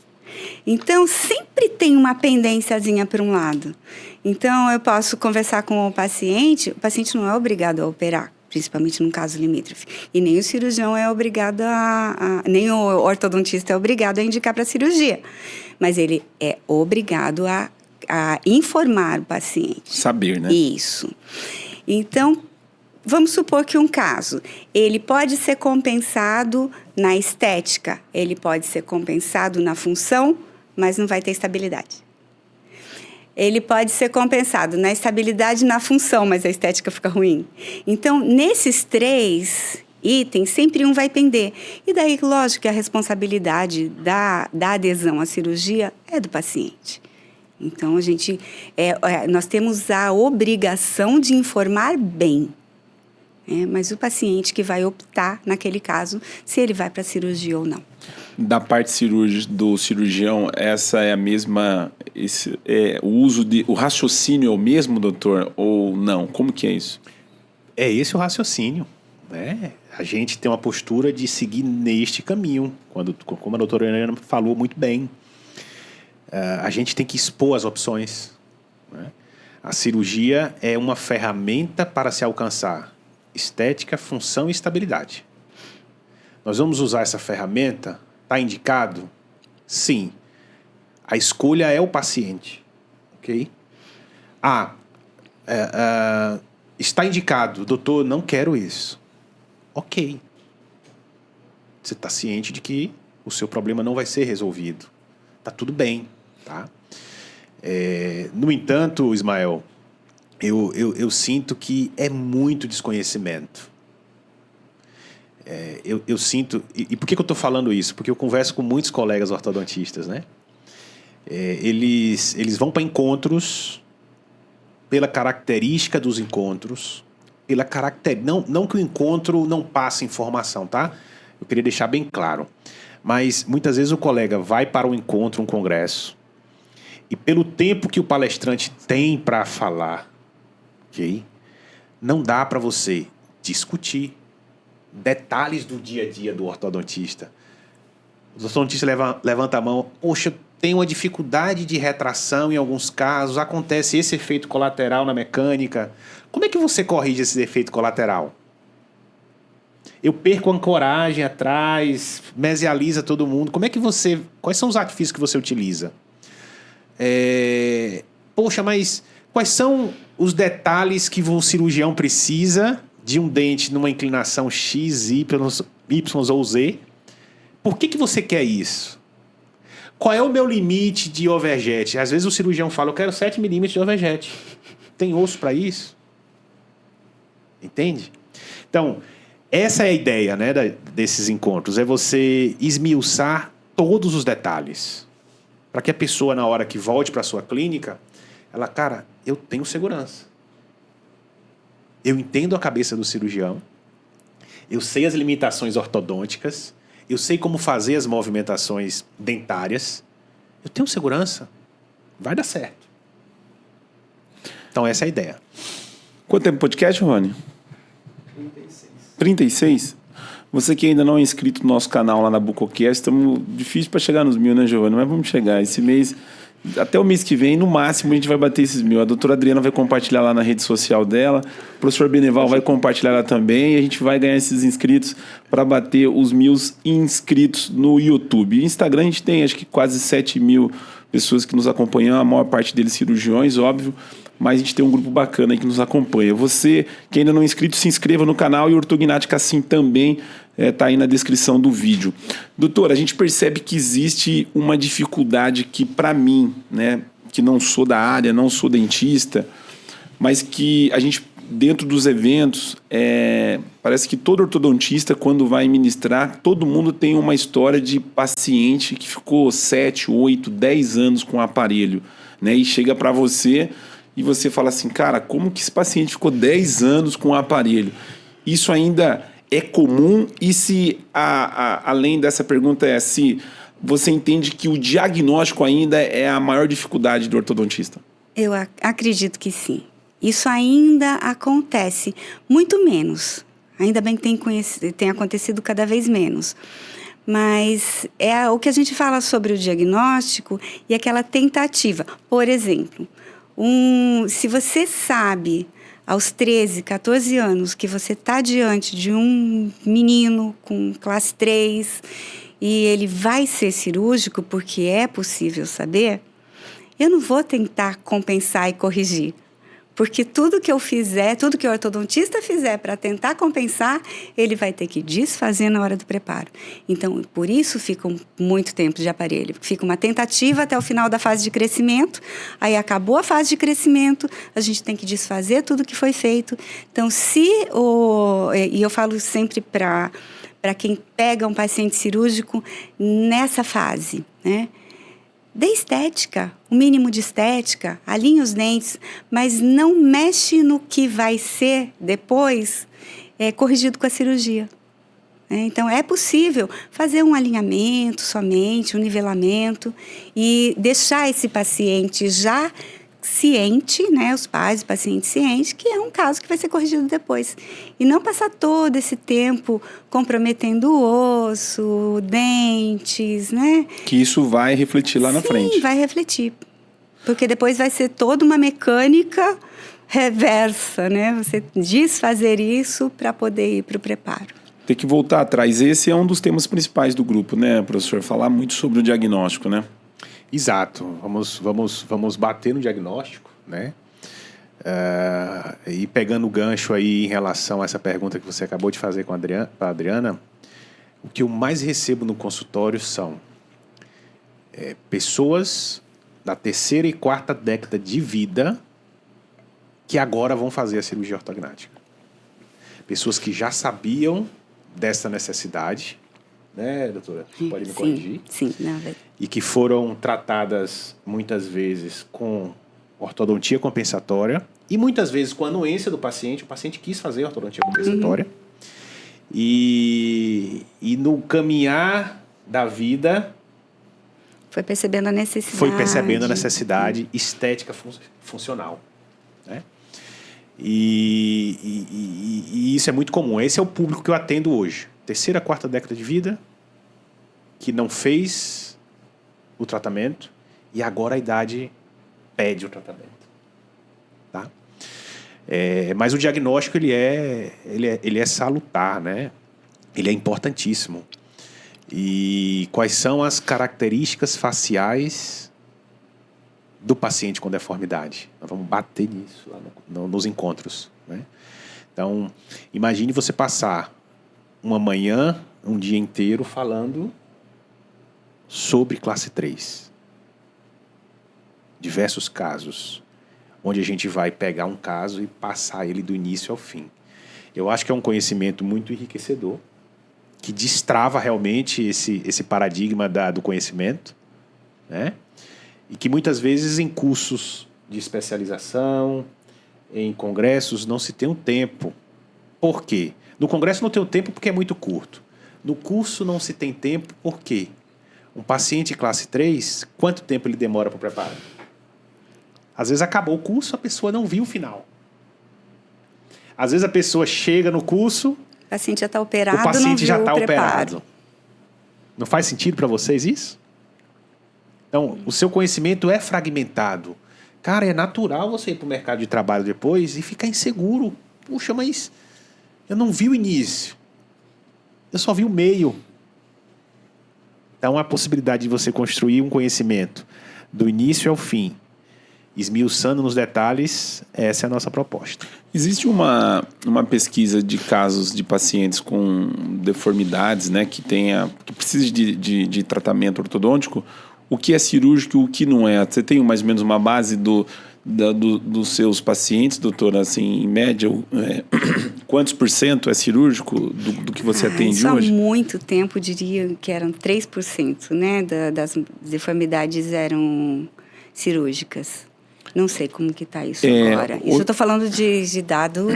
Então, sempre tem uma pendênciazinha para um lado. Então, eu posso conversar com o paciente não é obrigado a operar, principalmente num caso limítrofe. E nem o cirurgião é obrigado nem o ortodontista é obrigado a indicar para cirurgia. Mas ele é obrigado a informar o paciente. Saber, né? Isso. Então, vamos supor que um caso, ele pode ser compensado na estética, ele pode ser compensado na função, mas não vai ter estabilidade. Ele pode ser compensado na estabilidade e na função, mas a estética fica ruim. Então, nesses 3 itens, sempre um vai pender. E daí, lógico que a responsabilidade da adesão à cirurgia é do paciente. Então, nós temos a obrigação de informar bem. Mas o paciente que vai optar, naquele caso, se ele vai para a cirurgia ou não. Da parte do cirurgião, essa é a mesma... o raciocínio é o mesmo, doutor, ou não? Como que é isso? É esse o raciocínio. Né? A gente tem uma postura de seguir neste caminho, como a doutora Helena falou muito bem. A gente tem que expor as opções. Né? A cirurgia é uma ferramenta para se alcançar estética, função e estabilidade. Nós vamos usar essa ferramenta, está indicado? Sim. A escolha é o paciente. Ok? Está indicado, doutor, não quero isso. Ok. Você está ciente de que o seu problema não vai ser resolvido. Tá tudo bem, tá? No entanto, Ismael, eu sinto que é muito desconhecimento. Eu sinto... E por que eu estou falando isso? Porque eu converso com muitos colegas ortodontistas, né? Eles vão para encontros pela característica dos encontros, não que o encontro não passe informação, tá? Eu queria deixar bem claro. Mas muitas vezes o colega vai para um encontro, um congresso, e pelo tempo que o palestrante tem para falar, ok? Não dá para você discutir detalhes do dia a dia do ortodontista. O ortodontista levanta a mão, poxa, tem uma dificuldade de retração em alguns casos, acontece esse efeito colateral na mecânica. Como é que você corrige esse efeito colateral? Eu perco a ancoragem atrás, mesializa todo mundo. Quais são os artifícios que você utiliza? Poxa, mas quais são os detalhes que o cirurgião precisa de um dente numa inclinação X, Y ou Z? Por que você quer isso? Qual é o meu limite de overjet? Às vezes o cirurgião fala, eu quero 7 milímetros de overjet. Tem osso para isso? Entende? Então, essa é a ideia, né, desses encontros. É você esmiuçar todos os detalhes. Para que a pessoa, na hora que volte para a sua clínica, ela, cara, eu tenho segurança. Eu entendo a cabeça do cirurgião. Eu sei as limitações ortodônticas. Eu sei como fazer as movimentações dentárias. Eu tenho segurança. Vai dar certo. Então, essa é a ideia. Quanto tempo de podcast, Rony? 36? Você que ainda não é inscrito no nosso canal lá na Bucocast, estamos difícil para chegar nos 1000, né, Giovanni? Mas vamos chegar. Esse mês, até o mês que vem, no máximo, a gente vai bater esses 1000. A doutora Adriana vai compartilhar lá na rede social dela, o professor Beneval vai compartilhar lá também, e a gente vai ganhar esses inscritos para bater os 1000 inscritos no YouTube. Instagram a gente tem, acho que quase 7.000 pessoas que nos acompanham, a maior parte deles cirurgiões, óbvio, mas a gente tem um grupo bacana aí que nos acompanha. Você que ainda não é inscrito, se inscreva no canal, e Ortognática assim também está aí na descrição do vídeo. Doutor, a gente percebe que existe uma dificuldade que, para mim, né, que não sou da área, não sou dentista, mas que a gente, dentro dos eventos, parece que todo ortodontista, quando vai ministrar, todo mundo tem uma história de paciente que ficou 7, 8, 10 anos com o aparelho, né, e chega para você e você fala assim, cara, como que esse paciente ficou 10 anos com o aparelho? Isso ainda é comum? E se, além dessa pergunta, se você entende que o diagnóstico ainda é a maior dificuldade do ortodontista? Eu acredito que sim. Isso ainda acontece, muito menos. Ainda bem que tem acontecido cada vez menos. Mas é o que a gente fala sobre o diagnóstico e aquela tentativa. Por exemplo, se você sabe aos 13, 14 anos que você está diante de um menino com classe 3 e ele vai ser cirúrgico, porque é possível saber, eu não vou tentar compensar e corrigir. Porque tudo que eu fizer, tudo que o ortodontista fizer para tentar compensar, ele vai ter que desfazer na hora do preparo. Então, por isso fica muito tempo de aparelho. Fica uma tentativa até o final da fase de crescimento, aí acabou a fase de crescimento, a gente tem que desfazer tudo que foi feito. Então, e eu falo sempre para quem pega um paciente cirúrgico nessa fase, né? Dê estética, o mínimo de estética, alinhe os dentes, mas não mexe no que vai ser depois corrigido com a cirurgia. Então, é possível fazer um alinhamento somente, um nivelamento e deixar esse paciente já ciente, né, os pais do paciente ciente, que é um caso que vai ser corrigido depois. E não passar todo esse tempo comprometendo o osso, dentes, né? Que isso vai refletir lá na frente. Sim, vai refletir. Porque depois vai ser toda uma mecânica reversa, né? Você desfazer isso para poder ir para o preparo. ter que voltar atrás. Esse é um dos temas principais do grupo, né, professor? Falar muito sobre o diagnóstico, né? Exato. Vamos bater no diagnóstico, né? E pegando o gancho aí em relação a essa pergunta que você acabou de fazer com a Adriana, o que eu mais recebo no consultório são pessoas da 3ª e 4ª década de vida que agora vão fazer a cirurgia ortognática. Pessoas que já sabiam dessa necessidade, né, doutora? Você pode me corrigir? Sim, na verdade. E que foram tratadas muitas vezes com ortodontia compensatória e muitas vezes com a anuência do paciente. O paciente quis fazer ortodontia compensatória. E no caminhar da vida foi percebendo a necessidade estética funcional, né? E isso é muito comum. Esse é o público que eu atendo hoje. 3ª, 4ª década de vida, que não fez o tratamento e agora a idade pede o tratamento. Tá? Mas o diagnóstico ele é salutar, né? Ele é importantíssimo. E quais são as características faciais do paciente com deformidade? Nós vamos bater nisso lá nos encontros, né? Então, imagine você passar uma manhã, um dia inteiro falando sobre classe 3. Diversos casos, onde a gente vai pegar um caso e passar ele do início ao fim. Eu acho que é um conhecimento muito enriquecedor, que destrava realmente esse paradigma do conhecimento, né? E que muitas vezes em cursos de especialização, em congressos, não se tem um tempo. Por quê? No congresso não tem um tempo porque é muito curto. No curso não se tem tempo por quê? Um paciente classe 3, quanto tempo ele demora para o preparo? Às vezes acabou o curso, a pessoa não viu o final. Às vezes a pessoa chega no curso, o paciente já está operado, o paciente já está operado. operado. Não faz sentido para vocês isso? Então, o seu conhecimento é fragmentado. Cara, é natural você ir para o mercado de trabalho depois e ficar inseguro. Puxa, mas eu não vi o início. Eu só vi o meio. Então, a possibilidade de você construir um conhecimento do início ao fim, esmiuçando nos detalhes, essa é a nossa proposta. Existe uma pesquisa de casos de pacientes com deformidades, né, que precisa de tratamento ortodôntico, o que é cirúrgico e o que não é. Você tem mais ou menos uma base dos seus pacientes, doutora, assim, em média, quantos % é cirúrgico do que você atende hoje? Há muito tempo, diria que eram 3%, né, das deformidades eram cirúrgicas. Não sei como que está isso agora. Isso eu estou falando de dado...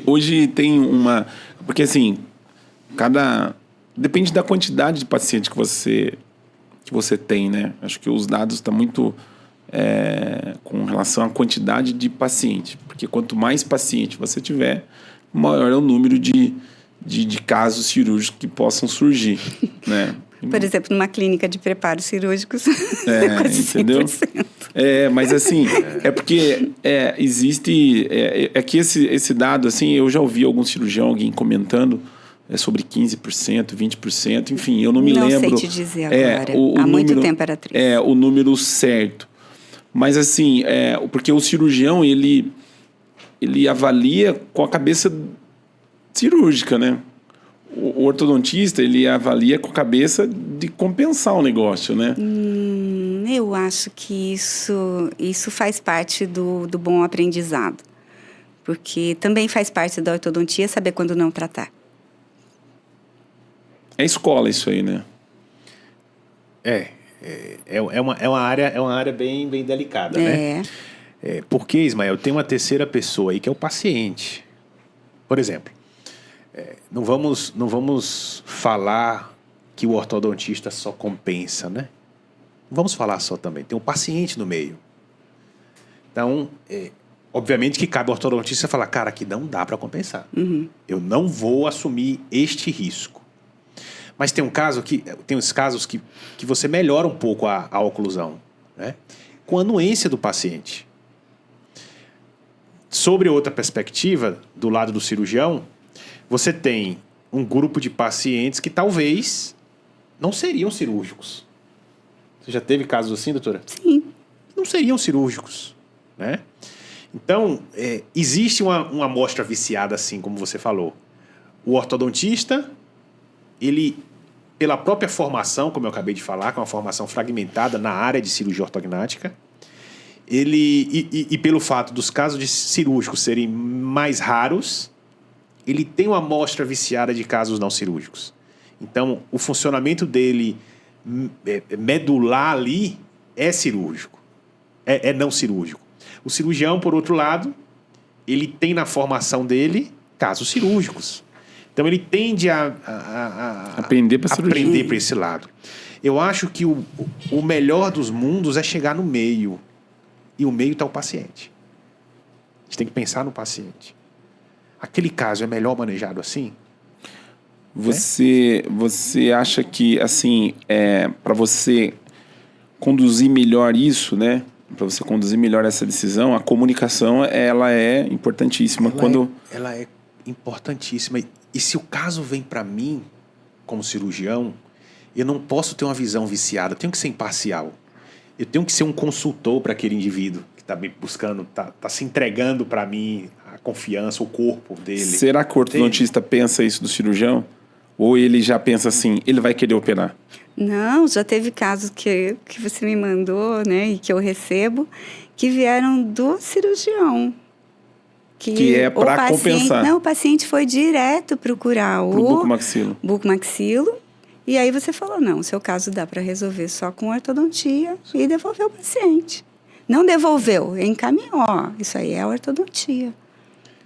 Hoje tem uma... Porque, assim, depende da quantidade de paciente que você tem, né? Acho que os dados estão muito com relação à quantidade de paciente. Porque quanto mais paciente você tiver, maior é o número de casos cirúrgicos que possam surgir, né? Por exemplo, numa clínica de preparos cirúrgicos, quase 100%. Entendeu? Mas assim, porque existe... É que esse dado, assim, eu já ouvi algum cirurgião, alguém comentando sobre 15%, 20%, enfim, eu não me lembro. Não sei te dizer agora. Há muito tempo era 3%. O número certo. Mas assim, porque o cirurgião, ele avalia com a cabeça cirúrgica, né? O ortodontista, ele avalia com a cabeça de compensar o negócio, né? Eu acho que isso faz parte do bom aprendizado. Porque também faz parte da ortodontia saber quando não tratar. É escola isso aí, né? É uma área bem delicada, né? Porque, Ismael, tem uma terceira pessoa aí que é o paciente. Por exemplo, não vamos falar que o ortodontista só compensa, né? Não vamos falar só também. Tem um paciente no meio. Então, obviamente que cabe ao ortodontista falar, cara, que não dá para compensar. Uhum. Eu não vou assumir este risco. Mas tem uns casos que você melhora um pouco a oclusão, né? Com a anuência do paciente. Sobre outra perspectiva, do lado do cirurgião, você tem um grupo de pacientes que talvez não seriam cirúrgicos. Você já teve casos assim, doutora? Sim. Não seriam cirúrgicos, né? Então, existe uma amostra viciada, assim, como você falou. O ortodontista, ele, pela própria formação, como eu acabei de falar, que é uma formação fragmentada na área de cirurgia ortognática, e pelo fato dos casos de cirúrgicos serem mais raros, ele tem uma amostra viciada de casos não cirúrgicos. Então, o funcionamento dele medular ali é cirúrgico, é não cirúrgico. O cirurgião, por outro lado, ele tem na formação dele casos cirúrgicos. Então, ele tende a aprender para aprender para esse lado. Eu acho que o melhor dos mundos é chegar no meio. E o meio está o paciente. A gente tem que pensar no paciente. Aquele caso é melhor manejado assim? Você acha que, assim, para você conduzir melhor isso, né? Para você conduzir melhor essa decisão, a comunicação ela é importantíssima. Ela é importantíssima. E se o caso vem para mim, como cirurgião, eu não posso ter uma visão viciada. Eu tenho que ser imparcial. Eu tenho que ser um consultor para aquele indivíduo que está me buscando, está se entregando para mim a confiança, o corpo dele. Será que o ortodontista pensa isso do cirurgião? Ou ele já pensa assim, ele vai querer operar? Não, já teve casos que você me mandou, né, e que eu recebo, que vieram do cirurgião. Que é para compensar. Não, o paciente foi direto procurar o bucomaxilo. Bucomaxilo. E aí você falou, não, o seu caso dá para resolver só com ortodontia e devolveu o paciente. Não devolveu, encaminhou. Isso aí é ortodontia.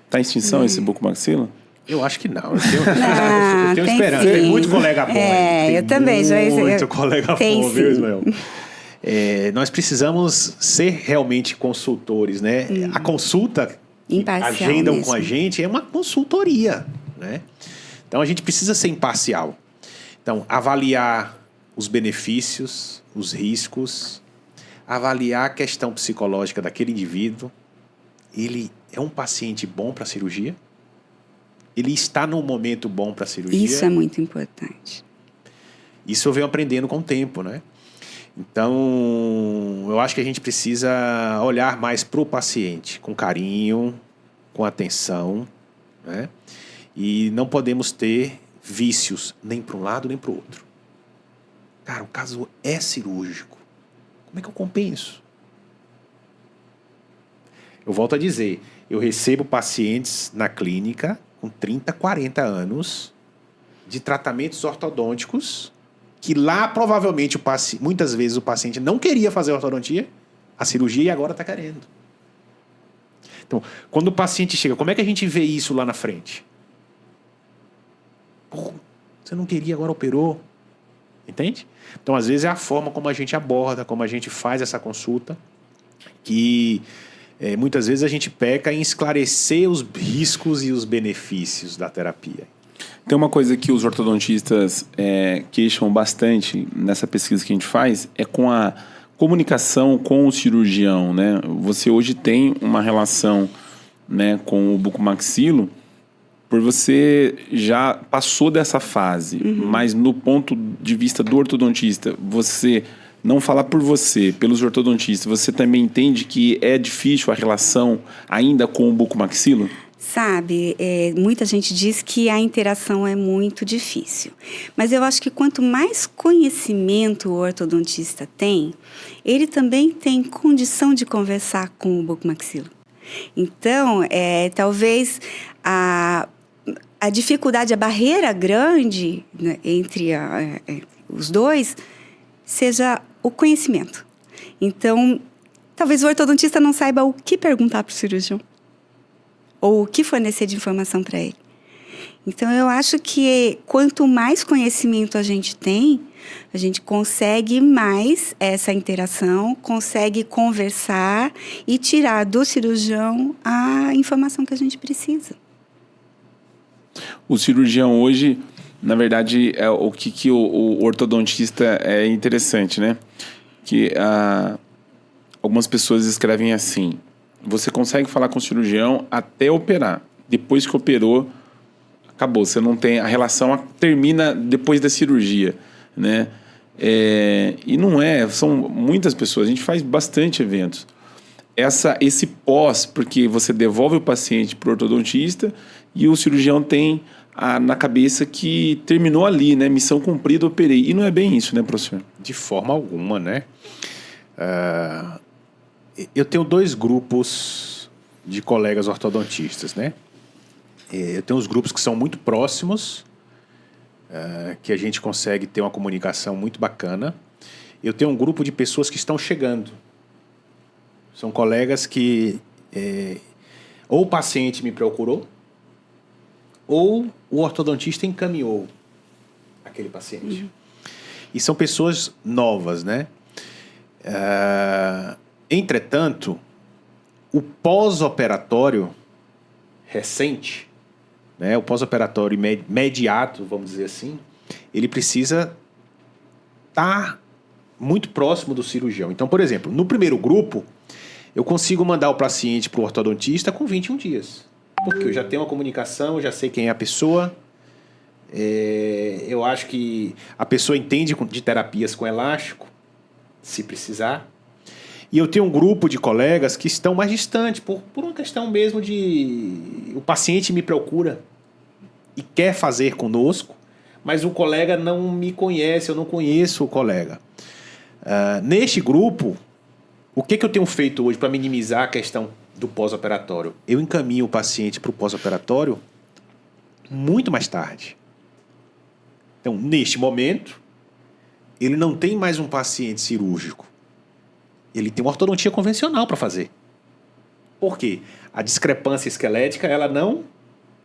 Está em extinção esse bucomaxilo? Eu acho que não. Eu tenho esperança. Tem muito colega bom. Eu também. Muito colega bom, viu, Ismael? Nós precisamos ser realmente consultores, né? A consulta que agendam mesmo com a gente é uma consultoria, né? Então, a gente precisa ser imparcial. Então, avaliar os benefícios, os riscos, avaliar a questão psicológica daquele indivíduo. Ele é um paciente bom para a cirurgia? Ele está num momento bom para a cirurgia? Isso é muito importante. Isso eu venho aprendendo com o tempo, né? Então, eu acho que a gente precisa olhar mais para o paciente, com carinho, com atenção, né? E não podemos ter vícios, nem para um lado, nem para o outro. Cara, o caso é cirúrgico. Como é que eu compenso? Eu volto a dizer, eu recebo pacientes na clínica com 30, 40 anos de tratamentos ortodônticos que lá provavelmente muitas vezes o paciente não queria fazer ortodontia, a cirurgia, e agora está querendo. Então, quando o paciente chega, como é que a gente vê isso lá na frente? Pô, você não queria, agora operou. Entende? Então, às vezes é a forma como a gente aborda, como a gente faz essa consulta, que muitas vezes a gente peca em esclarecer os riscos e os benefícios da terapia. Tem uma coisa que os ortodontistas queixam bastante nessa pesquisa que a gente faz, é com a comunicação com o cirurgião, né? Você hoje tem uma relação, né, com o bucomaxilo, por você já passou dessa fase, mas no ponto de vista do ortodontista, você não falar por você, pelos ortodontistas, você também entende que é difícil a relação ainda com o bucomaxilo? Sabe, muita gente diz que a interação é muito difícil. Mas eu acho que quanto mais conhecimento o ortodontista tem, ele também tem condição de conversar com o bucomaxilo. Então, talvez a dificuldade, a barreira grande, né, entre os dois seja o conhecimento. Então, talvez o ortodontista não saiba o que perguntar para o cirurgião ou o que fornecer de informação para ele. Então, eu acho que quanto mais conhecimento a gente tem, a gente consegue mais essa interação, consegue conversar e tirar do cirurgião a informação que a gente precisa. O cirurgião hoje, na verdade, o que o ortodontista é interessante, né? Que algumas pessoas escrevem assim: você consegue falar com o cirurgião até operar. Depois que operou, acabou. Você não tem... A relação termina depois da cirurgia, né? E não é... São muitas pessoas. A gente faz bastante eventos. Esse pós, porque você devolve o paciente para o ortodontista e o cirurgião tem na cabeça que terminou ali, né? Missão cumprida, operei. E não é bem isso, né, professor? De forma alguma, né? Eu tenho 2 grupos de colegas ortodontistas, né? Eu tenho os grupos que são muito próximos, que a gente consegue ter uma comunicação muito bacana. Eu tenho um grupo de pessoas que estão chegando. São colegas que ou o paciente me procurou, ou o ortodontista encaminhou aquele paciente. E são pessoas novas, né? Entretanto, o pós-operatório recente, né, o pós-operatório imediato, vamos dizer assim, ele precisa estar muito próximo do cirurgião. Então, por exemplo, no primeiro grupo, eu consigo mandar o paciente para o ortodontista com 21 dias. Porque eu já tenho uma comunicação, eu já sei quem é a pessoa. Eu acho que a pessoa entende de terapias com elástico, se precisar. E eu tenho um grupo de colegas que estão mais distantes, por uma questão mesmo de... O paciente me procura e quer fazer conosco, mas o colega não me conhece, eu não conheço o colega. Neste grupo, o que eu tenho feito hoje para minimizar a questão do pós-operatório? Eu encaminho o paciente para o pós-operatório muito mais tarde. Então, neste momento, ele não tem mais um paciente cirúrgico. Ele tem uma ortodontia convencional para fazer. Por quê? A discrepância esquelética, ela não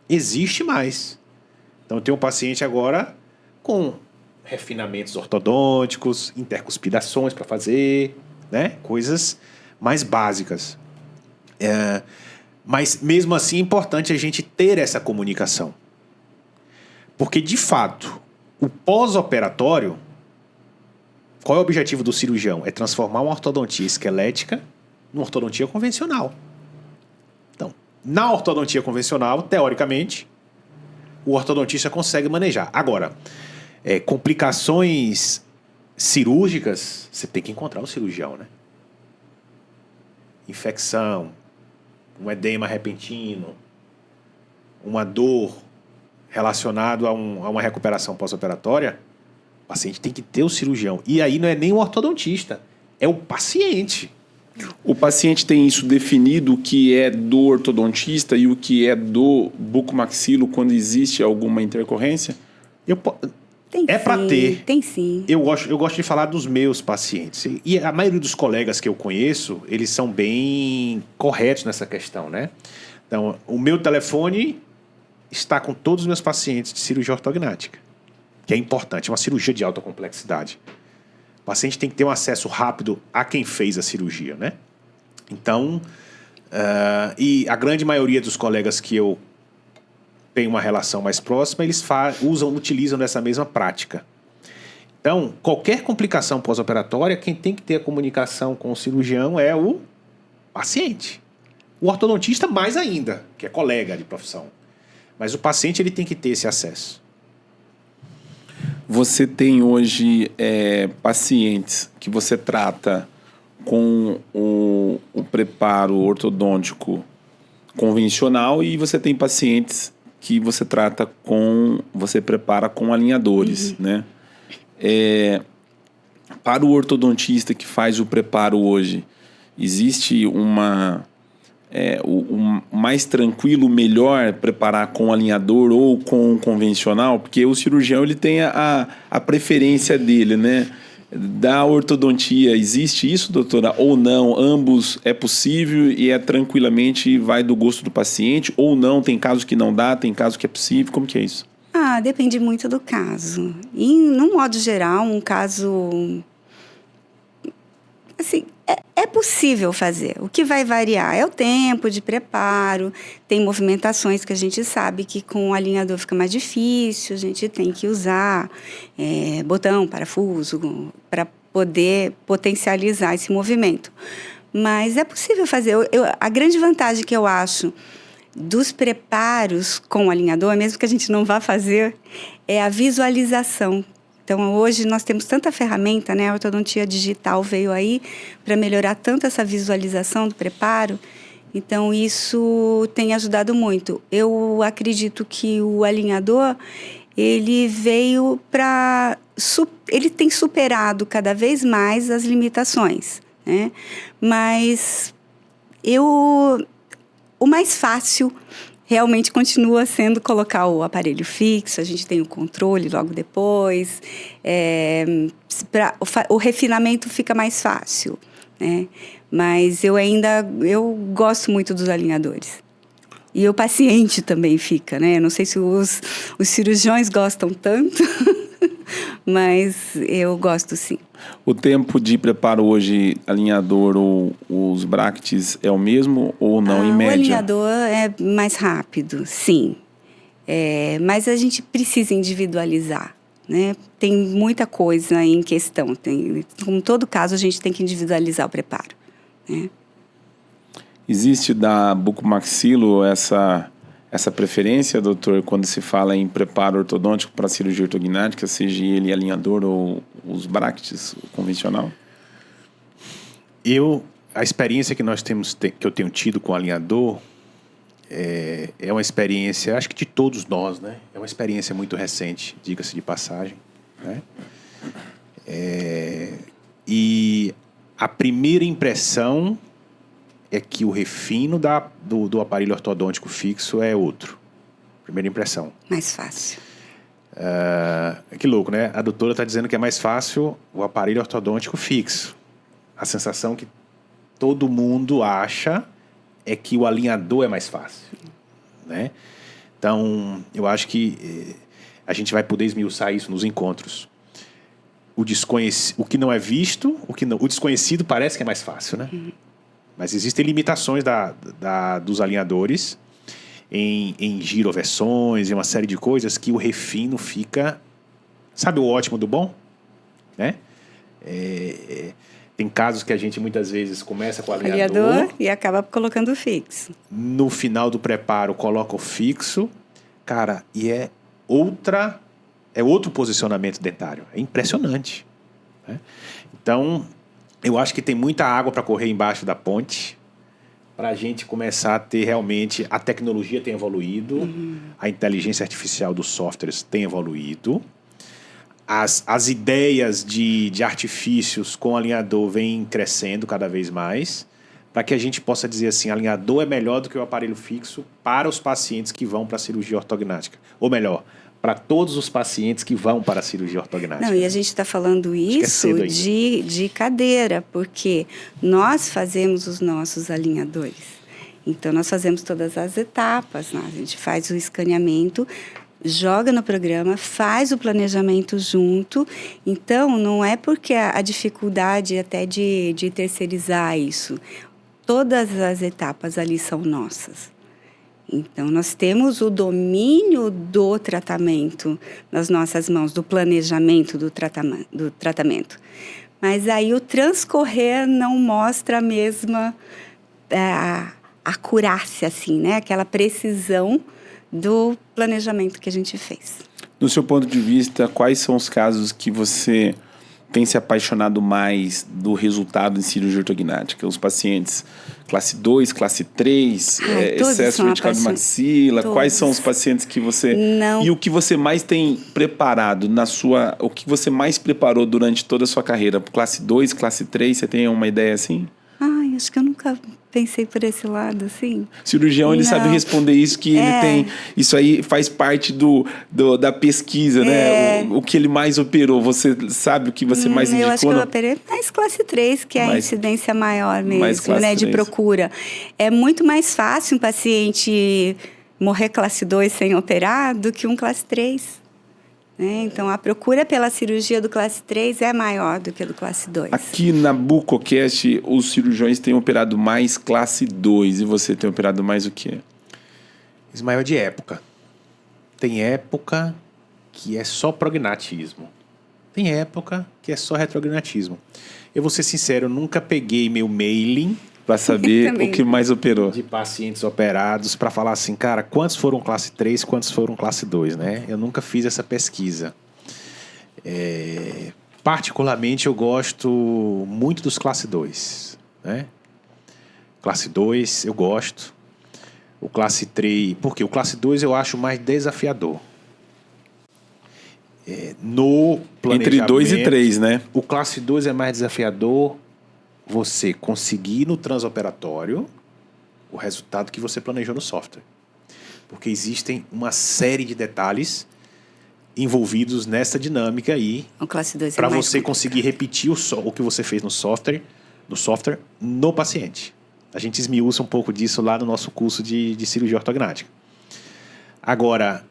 existe mais. Então, eu tenho um paciente agora com refinamentos ortodônticos, intercuspidações para fazer, né? Coisas mais básicas. Mas, mesmo assim, é importante a gente ter essa comunicação. Porque, de fato, o pós-operatório, qual é o objetivo do cirurgião? É transformar uma ortodontia esquelética numa ortodontia convencional. Então, na ortodontia convencional, teoricamente, o ortodontista consegue manejar. Agora, complicações cirúrgicas, você tem que encontrar um cirurgião, né? Infecção, um edema repentino, uma dor relacionada a uma recuperação pós-operatória, o paciente tem que ter o cirurgião. E aí não é nem o ortodontista, é o paciente. O paciente tem isso definido, o que é do ortodontista e o que é do bucomaxilo quando existe alguma intercorrência? Para ter. Tem sim. Eu gosto de falar dos meus pacientes. E a maioria dos colegas que eu conheço, eles são bem corretos nessa questão, né? Então, o meu telefone está com todos os meus pacientes de cirurgia ortognática, que é importante, é uma cirurgia de alta complexidade. O paciente tem que ter um acesso rápido a quem fez a cirurgia, né? Então, e a grande maioria dos colegas que eu tenho uma relação mais próxima, eles utilizam dessa mesma prática. Então, qualquer complicação pós-operatória, quem tem que ter a comunicação com o cirurgião é o paciente. O ortodontista mais ainda, que é colega de profissão. Mas o paciente ele tem que ter esse acesso. Você tem hoje pacientes que você trata com o preparo ortodôntico convencional e você tem pacientes que você você prepara com alinhadores, né? Para o ortodontista que faz o preparo hoje, existe o mais tranquilo, melhor preparar com alinhador ou com convencional? Porque o cirurgião ele tem a preferência dele, né? Da ortodontia, existe isso, doutora? Ou não? Ambos é possível e tranquilamente vai do gosto do paciente? Ou não? Tem casos que não dá, tem casos que é possível? Como que é isso? Depende muito do caso. E, num modo geral, um caso... Assim, é possível fazer. O que vai variar é o tempo de preparo. Tem movimentações que a gente sabe que com o alinhador fica mais difícil. A gente tem que usar botão, parafuso, para poder potencializar esse movimento. Mas é possível fazer. A grande vantagem que eu acho dos preparos com o alinhador, mesmo que a gente não vá fazer, é a visualização. Então, hoje nós temos tanta ferramenta, né? A ortodontia digital veio aí para melhorar tanto essa visualização do preparo. Então, isso tem ajudado muito. Eu acredito que o alinhador, ele veio para... Ele tem superado cada vez mais as limitações, né? Mas o mais fácil realmente continua sendo colocar o aparelho fixo, a gente tem o controle logo depois, o refinamento fica mais fácil, né? Mas eu gosto muito dos alinhadores. E o paciente também fica, né? Não sei se os cirurgiões gostam tanto, mas eu gosto sim. O tempo de preparo hoje, alinhador ou os brackets, é o mesmo ou não, em média? O alinhador é mais rápido, sim. Mas a gente precisa individualizar, né? Tem muita coisa em questão. Como todo caso, a gente tem que individualizar o preparo, né? Existe da bucomaxilo essa preferência, doutor, quando se fala em preparo ortodôntico para cirurgia ortognática, seja ele alinhador ou os brackets convencional? A experiência que que eu tenho tido com o alinhador é uma experiência, acho que de todos nós, né? É uma experiência muito recente, diga-se de passagem, né? E a primeira impressão é que o refino do aparelho ortodôntico fixo é outro. Primeira impressão. Mais fácil. Que louco, né? A doutora está dizendo que é mais fácil o aparelho ortodôntico fixo. A sensação que todo mundo acha é que o alinhador é mais fácil, né? Então, eu acho que a gente vai poder esmiuçar isso nos encontros. O que não é visto, o desconhecido parece que é mais fácil, né? Mas existem limitações dos alinhadores em giroversões e uma série de coisas que o refino fica... Sabe o ótimo do bom? Né? Tem casos que a gente muitas vezes começa com o alinhador e acaba colocando o fixo. No final do preparo coloca o fixo. Cara, e é outro posicionamento dentário. É impressionante, né? Então... eu acho que tem muita água para correr embaixo da ponte para a gente começar a ter realmente... A tecnologia tem evoluído, a inteligência artificial dos softwares tem evoluído, as ideias de artifícios com alinhador vêm crescendo cada vez mais, para que a gente possa dizer assim, alinhador é melhor do que o aparelho fixo para os pacientes que vão para a cirurgia ortognática. Ou melhor, para todos os pacientes que vão para a cirurgia ortognática. Não, e a gente está falando isso de cadeira, porque nós fazemos os nossos alinhadores. Então, nós fazemos todas as etapas, né? A gente faz o escaneamento, joga no programa, faz o planejamento junto. Então, não é porque a dificuldade até de terceirizar isso. Todas as etapas ali são nossas. Então, nós temos o domínio do tratamento nas nossas mãos, do planejamento do tratamento. Mas aí o transcorrer não mostra a mesma acurácia, assim, né? Aquela precisão do planejamento que a gente fez. Do seu ponto de vista, quais são os casos que você tem se apaixonado mais do resultado em cirurgia ortognática? Os pacientes classe 2, classe 3, excesso vertical de maxila, todos. Quais são os pacientes que você... Não. E o que você mais tem preparado o que você mais preparou durante toda a sua carreira? Classe 2, classe 3, você tem uma ideia assim? Ai, acho que eu nunca pensei por esse lado, assim. Cirurgião, ele sabe responder isso, que ele tem... Isso aí faz parte da pesquisa, né? O que ele mais operou. Você sabe o que você mais indicou? Eu acho que eu operei mais classe 3, que é a incidência maior mesmo, né? De procura. É muito mais fácil um paciente morrer classe 2 sem operar do que um classe 3. Então, a procura pela cirurgia do classe 3 é maior do que a do classe 2. Aqui na BucoCast, os cirurgiões têm operado mais classe 2. E você tem operado mais o quê? Ismael, de época. Tem época que é só prognatismo. Tem época que é só retrognatismo. Eu vou ser sincero, eu nunca peguei meu mailing para saber Também. o que mais operou. De pacientes operados para falar assim, cara, quantos foram classe 3, quantos foram classe 2, né? Eu nunca fiz essa pesquisa. Particularmente, eu gosto muito dos classe 2, né? Classe 2, eu gosto. O classe 3, porque o classe 2 eu acho mais desafiador. No planejamento... Entre 2 e 3, né? O classe 2 é mais desafiador você conseguir no transoperatório o resultado que você planejou no software. Porque existem uma série de detalhes envolvidos nessa dinâmica aí O classe 2 para é mais você complicado. conseguir repetir o que você fez no software no paciente. A gente esmiuça um pouco disso lá no nosso curso de cirurgia ortognática. Agora,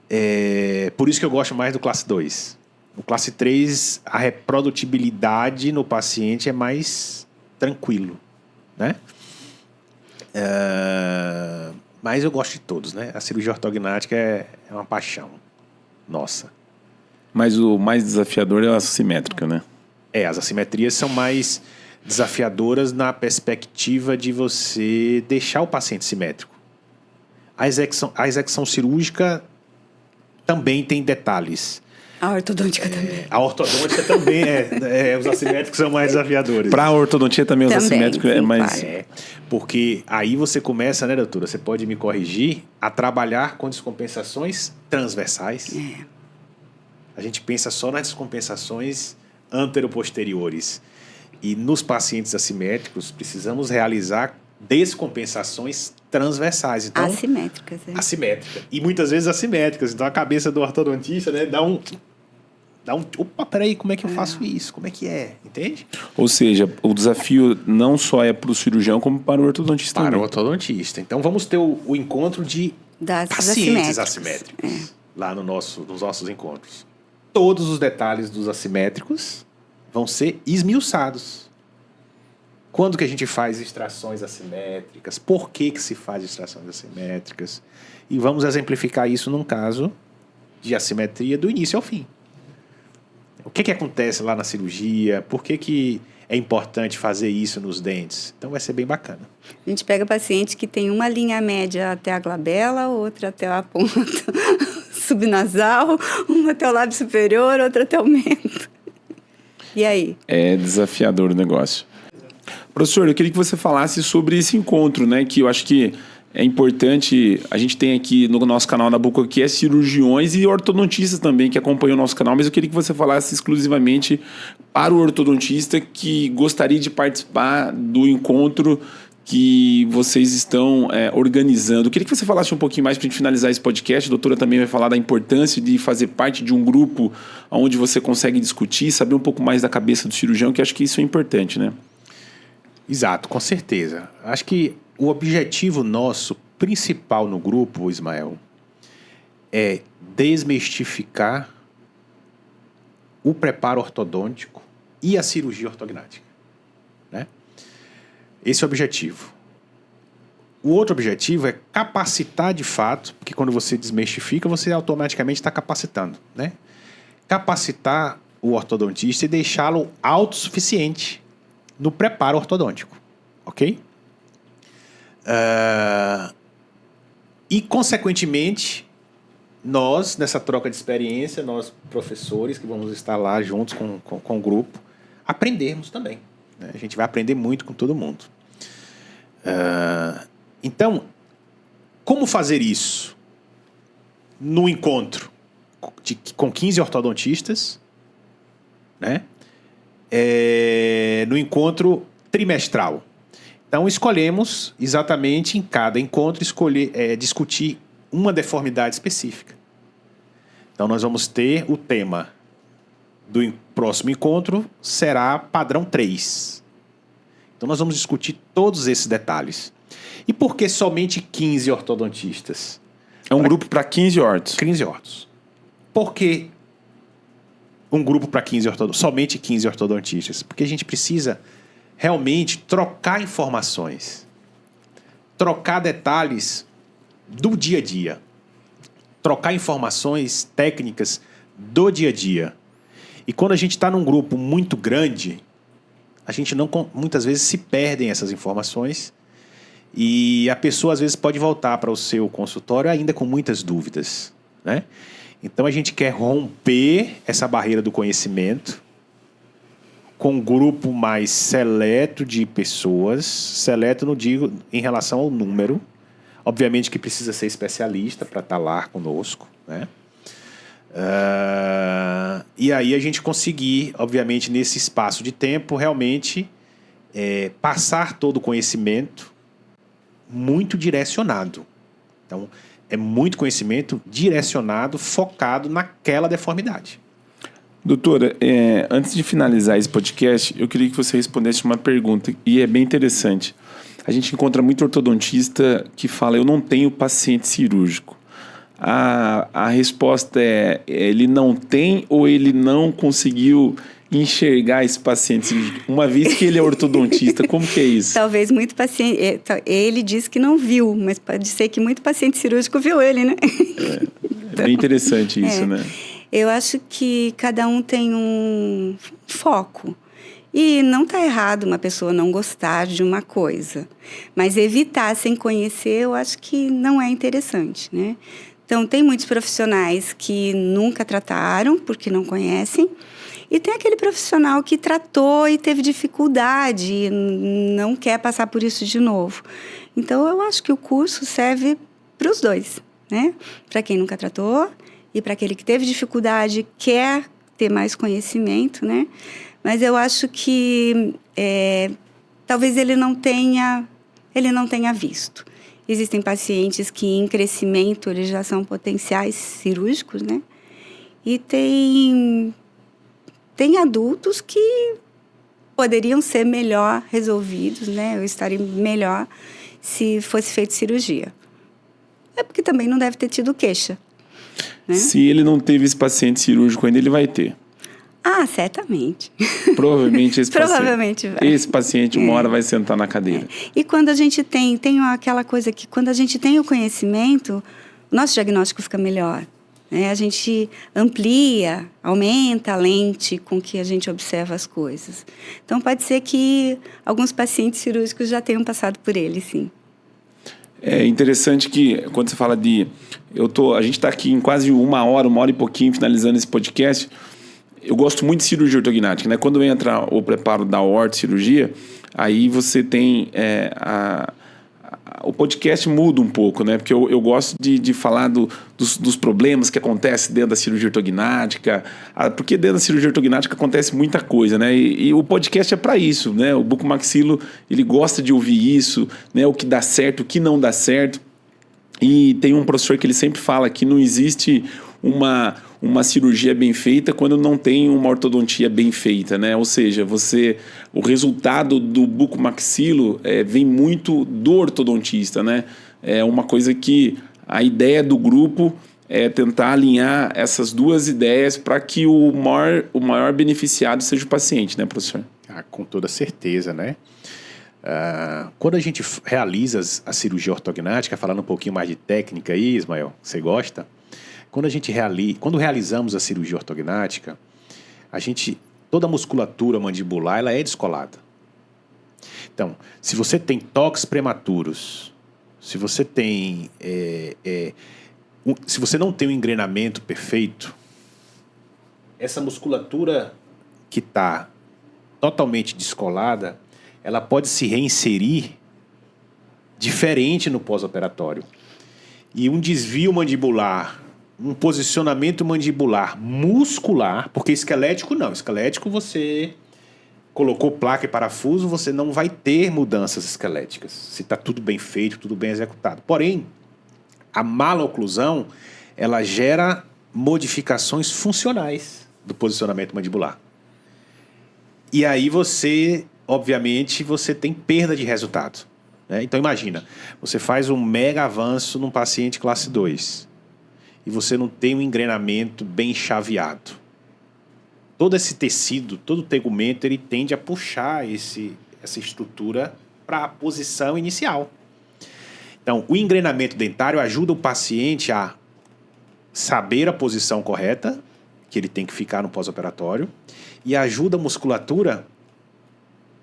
por isso que eu gosto mais do classe 2. No classe 3, a reprodutibilidade no paciente é mais tranquilo, né? Mas eu gosto de todos, né? A cirurgia ortognática é uma paixão nossa. Mas o mais desafiador é a assimétrica, né? As assimetrias são mais desafiadoras na perspectiva de você deixar o paciente simétrico. A execução cirúrgica também tem detalhes. A ortodôntica também. A ortodôntica também os assimétricos são mais desafiadores. Para a ortodontia também os Também, assimétricos é sim, mais... claro. Porque aí você começa, né, doutora? Você pode me corrigir, a trabalhar com descompensações transversais. A gente pensa só nas descompensações anteroposteriores. E nos pacientes assimétricos, precisamos realizar descompensações transversais. Então, Assimétricas. assimétrica. E muitas vezes assimétricas. Então a cabeça do ortodontista, né, dá um... Opa, peraí, como é que eu faço isso? Como é que é? Entende? Ou seja, o desafio não só é para o cirurgião, como para o ortodontista Para também. o ortodontista. Então vamos ter o encontro de Das pacientes assimétricos. assimétricos. Lá nos nossos encontros. Todos os detalhes dos assimétricos vão ser esmiuçados. Quando que a gente faz extrações assimétricas? Por que se faz extrações assimétricas? E vamos exemplificar isso num caso de assimetria do início ao fim. O que acontece lá na cirurgia? Por que é importante fazer isso nos dentes? Então vai ser bem bacana. A gente pega paciente que tem uma linha média até a glabela, outra até a ponta subnasal, uma até o lábio superior, outra até o mento. E aí? É desafiador o negócio. Professor, eu queria que você falasse sobre esse encontro, né? Que eu acho que é importante. A gente tem aqui no nosso canal da BucoCast cirurgiões e ortodontistas também que acompanham o nosso canal, mas eu queria que você falasse exclusivamente para o ortodontista que gostaria de participar do encontro que vocês estão organizando. Eu queria que você falasse um pouquinho mais para a gente finalizar esse podcast. A doutora também vai falar da importância de fazer parte de um grupo onde você consegue discutir, saber um pouco mais da cabeça do cirurgião, que acho que isso é importante, né? Exato, com certeza. Acho que o objetivo nosso principal no grupo, Ismael, é desmistificar o preparo ortodôntico e a cirurgia ortognática, né? Esse é o objetivo. O outro objetivo é capacitar de fato, porque quando você desmistifica, você automaticamente está capacitando, né? Capacitar o ortodontista e deixá-lo autossuficiente no preparo ortodôntico, ok? E, consequentemente, nós, nessa troca de experiência, nós, professores, que vamos estar lá juntos com o grupo, aprendermos também, né? A gente vai aprender muito com todo mundo. Então, como fazer isso? No encontro com 15 ortodontistas, né? No encontro trimestral. Então, escolhemos exatamente em cada encontro discutir uma deformidade específica. Então, nós vamos ter o tema do próximo encontro será padrão 3. Então, nós vamos discutir todos esses detalhes. E por que somente 15 ortodontistas? É um grupo para 15 ortos. 15 ortos. Por que um grupo para 15 ortodontistas? Somente 15 ortodontistas? Porque a gente precisa realmente trocar informações, trocar detalhes do dia a dia, trocar informações técnicas do dia a dia. E quando a gente está num grupo muito grande, a gente não, muitas vezes se perdem essas informações E a pessoa, às vezes, pode voltar para o seu consultório ainda com muitas dúvidas, né? Então, a gente quer romper essa barreira do conhecimento com um grupo mais seleto de pessoas. Seleto, não digo em relação ao número. Obviamente que precisa ser especialista para estar lá conosco, né? E aí a gente conseguir, obviamente, nesse espaço de tempo, realmente passar todo o conhecimento muito direcionado. Então, é muito conhecimento direcionado, focado naquela deformidade. Doutora, antes de finalizar esse podcast, eu queria que você respondesse uma pergunta, e é bem interessante. A gente encontra muito ortodontista que fala, eu não tenho paciente cirúrgico. A resposta é, ele não tem ou ele não conseguiu enxergar esse paciente cirúrgico? Uma vez que ele é ortodontista, como que é isso? Talvez muito paciente... Ele disse que não viu, mas pode ser que muito paciente cirúrgico viu ele, né? É bem interessante isso, né? Eu acho que cada um tem um foco. E não está errado uma pessoa não gostar de uma coisa. Mas evitar sem conhecer, eu acho que não é interessante, né? Então, tem muitos profissionais que nunca trataram porque não conhecem. E tem aquele profissional que tratou e teve dificuldade e não quer passar por isso de novo. Então, eu acho que o curso serve para os dois, né? Para quem nunca tratou e para aquele que teve dificuldade, quer ter mais conhecimento, né? Mas eu acho que talvez ele não tenha visto. Existem pacientes que em crescimento eles já são potenciais cirúrgicos, né? E tem adultos que poderiam ser melhor resolvidos, né? Ou estarem melhor se fosse feita cirurgia. É porque também não deve ter tido queixa, né? Se ele não teve esse paciente cirúrgico ainda, ele vai ter. Ah, certamente. Provavelmente esse Provavelmente paciente. vai. Esse paciente uma hora vai sentar na cadeira. E quando a gente tem aquela coisa que quando a gente tem o conhecimento, o nosso diagnóstico fica melhor, né? A gente amplia, aumenta a lente com que a gente observa as coisas. Então, pode ser que alguns pacientes cirúrgicos já tenham passado por ele, sim. É interessante que, quando você fala de... a gente está aqui em quase uma hora e pouquinho, finalizando esse podcast. Eu gosto muito de cirurgia ortognática, né? Quando entra o preparo da ortocirurgia, aí você tem... o podcast muda um pouco, né? Porque eu gosto de falar dos problemas que acontecem dentro da cirurgia ortognática, porque dentro da cirurgia ortognática acontece muita coisa, né? E o podcast é para isso, né? O bucomaxilo, ele gosta de ouvir isso, né? O que dá certo, o que não dá certo. E tem um professor que ele sempre fala que não existe uma cirurgia bem feita quando não tem uma ortodontia bem feita, né? Ou seja, o resultado do bucomaxilo vem muito do ortodontista, né? É uma coisa que a ideia do grupo é tentar alinhar essas duas ideias para que o maior beneficiado seja o paciente, né, professor? Com toda certeza, né? Quando a gente realiza a cirurgia ortognática, falando um pouquinho mais de técnica aí, Ismael, você gosta? Quando realizamos a cirurgia ortognática, toda a musculatura mandibular ela é descolada. Então, se você tem toques prematuros, se você tem, se você não tem um engrenamento perfeito, essa musculatura que está totalmente descolada, ela pode se reinserir diferente no pós-operatório. E um desvio mandibular, um posicionamento mandibular muscular, porque esquelético não. Esquelético você colocou placa e parafuso, você não vai ter mudanças esqueléticas, se está tudo bem feito, tudo bem executado. Porém, a maloclusão, ela gera modificações funcionais do posicionamento mandibular. E aí obviamente, você tem perda de resultado, né? Então, imagina, você faz um mega avanço num paciente classe 2 e você não tem um engrenamento bem chaveado. Todo esse tecido, todo o tegumento, ele tende a puxar essa estrutura para a posição inicial. Então, o engrenamento dentário ajuda o paciente a saber a posição correta, que ele tem que ficar no pós-operatório, e ajuda a musculatura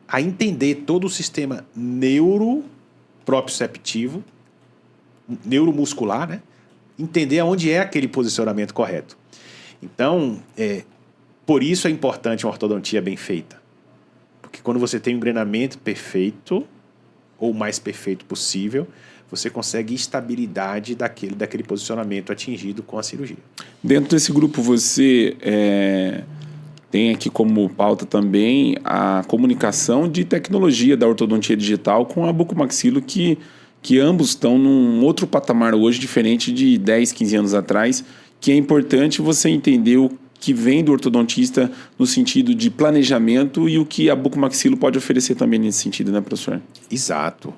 a entender todo o sistema proprioceptivo, neuromuscular, né? Entender onde é aquele posicionamento correto. Então, por isso é importante uma ortodontia bem feita. Porque quando você tem um engrenamento perfeito, ou o mais perfeito possível, você consegue estabilidade daquele posicionamento atingido com a cirurgia. Dentro desse grupo, você tem aqui como pauta também a comunicação de tecnologia da ortodontia digital com a bucomaxilo, que ambos estão num outro patamar hoje, diferente de 10, 15 anos atrás, que é importante você entender o que vem do ortodontista no sentido de planejamento e o que a bucomaxilo pode oferecer também nesse sentido, né, professor? Exato.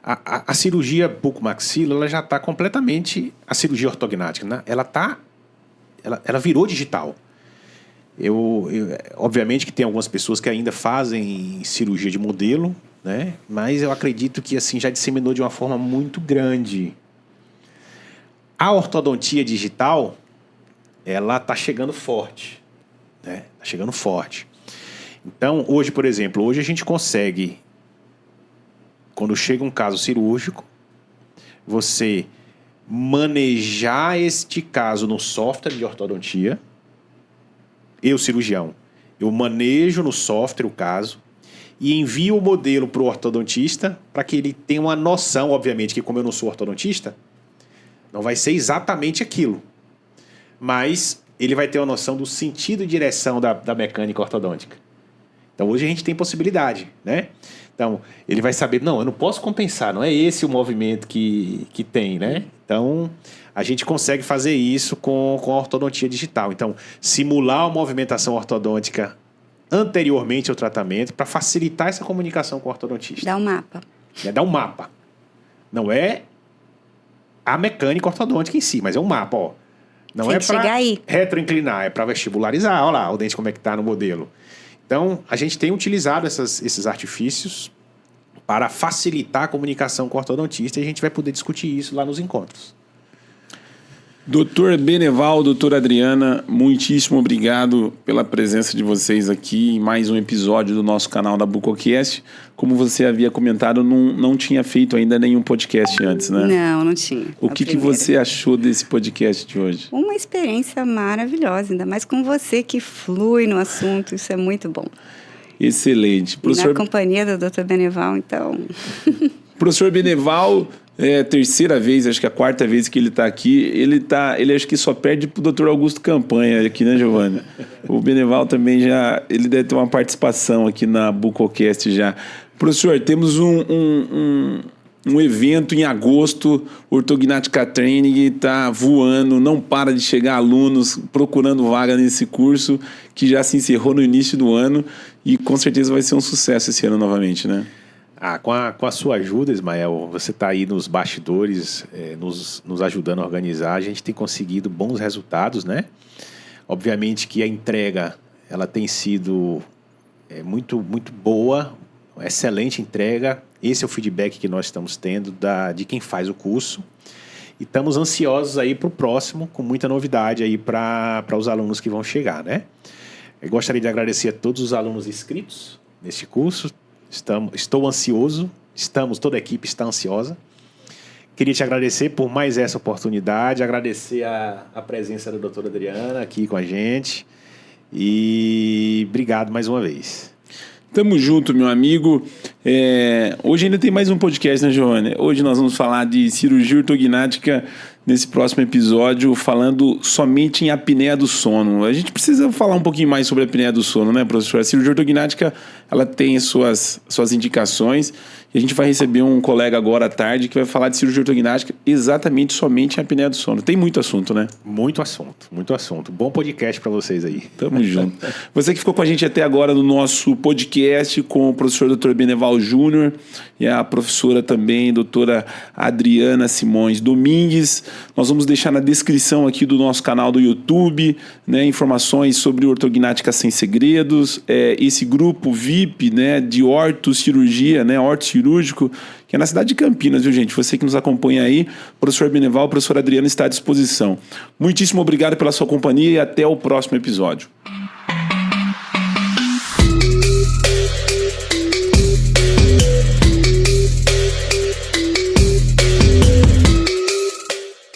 A cirurgia bucomaxilo, ela já está completamente... A cirurgia ortognática, né? Ela virou digital. Obviamente que tem algumas pessoas que ainda fazem cirurgia de modelo, né? Mas eu acredito que assim, já disseminou de uma forma muito grande. A ortodontia digital, ela está chegando forte, né? Está chegando forte. Então, hoje, por exemplo, hoje a gente consegue, quando chega um caso cirúrgico, você manejar este caso no software de ortodontia. Eu, cirurgião, eu manejo no software o caso e envio o modelo para o ortodontista para que ele tenha uma noção, obviamente, que como eu não sou ortodontista, não vai ser exatamente aquilo. Mas ele vai ter uma noção do sentido e direção da mecânica ortodôntica. Então, hoje a gente tem possibilidade, né? Então, ele vai saber, não, eu não posso compensar, não é esse o movimento que tem, né? Então, a gente consegue fazer isso com a ortodontia digital. Então, simular uma movimentação ortodôntica anteriormente ao tratamento para facilitar essa comunicação com o ortodontista. Dá um mapa. Dá um mapa. Não é a mecânica ortodôntica em si, mas é um mapa, ó. Não é para retroinclinar, é para vestibularizar. Olha lá o dente como é que está no modelo. Então, a gente tem utilizado esses artifícios para facilitar a comunicação com o ortodontista e a gente vai poder discutir isso lá nos encontros. Doutor Beneval, doutora Adriana, muitíssimo obrigado pela presença de vocês aqui em mais um episódio do nosso canal da Bucocast. Como você havia comentado, não tinha feito ainda nenhum podcast antes, né? Não tinha. O que você achou desse podcast de hoje? Uma experiência maravilhosa, ainda mais com você que flui no assunto, isso é muito bom. Excelente. Professor... Na companhia do doutor Beneval, então... Professor Beneval... É a terceira vez, acho que a quarta vez que ele está aqui. Ele acho que só perde pro Dr. Augusto Campanha aqui, né, Giovanni? O Beneval também ele deve ter uma participação aqui na Bucocast já. Professor, temos um evento em agosto, Ortognática Training, está voando, não para de chegar alunos procurando vaga nesse curso, que já se encerrou no início do ano e com certeza vai ser um sucesso esse ano novamente, né? Com a sua ajuda, Ismael, você está aí nos bastidores, nos ajudando a organizar. A gente tem conseguido bons resultados, né? Obviamente que a entrega ela tem sido muito, muito boa, excelente entrega. Esse é o feedback que nós estamos tendo de quem faz o curso. E estamos ansiosos aí para o próximo, com muita novidade aí para os alunos que vão chegar, né? Eu gostaria de agradecer a todos os alunos inscritos neste curso. Estou ansioso, toda a equipe está ansiosa. Queria te agradecer por mais essa oportunidade, agradecer a presença da doutora Adriana aqui com a gente e obrigado mais uma vez. Tamo junto, meu amigo. Hoje ainda tem mais um podcast, né, Giovanni? Hoje nós vamos falar de cirurgia ortognática nesse próximo episódio, falando somente em apneia do sono. A gente precisa falar um pouquinho mais sobre a apneia do sono, né, professor? A cirurgia ortognática, ela tem suas indicações e a gente vai receber um colega agora à tarde que vai falar de cirurgia ortognática exatamente somente em apneia do sono. Tem muito assunto, né? Muito assunto, muito assunto. Bom podcast para vocês aí. Tamo junto. Você que ficou com a gente até agora no nosso podcast com o professor Dr. Beneval Júnior e a professora também, doutora Adriana Simões Domingues. Nós vamos deixar na descrição aqui do nosso canal do YouTube, né, informações sobre ortognática sem segredos, esse grupo VIP, né, de ortocirurgia, né, ortocirúrgico, que é na cidade de Campinas, viu, gente? Você que nos acompanha aí, professor Beneval, a professora Adriana está à disposição. Muitíssimo obrigado pela sua companhia e até o próximo episódio.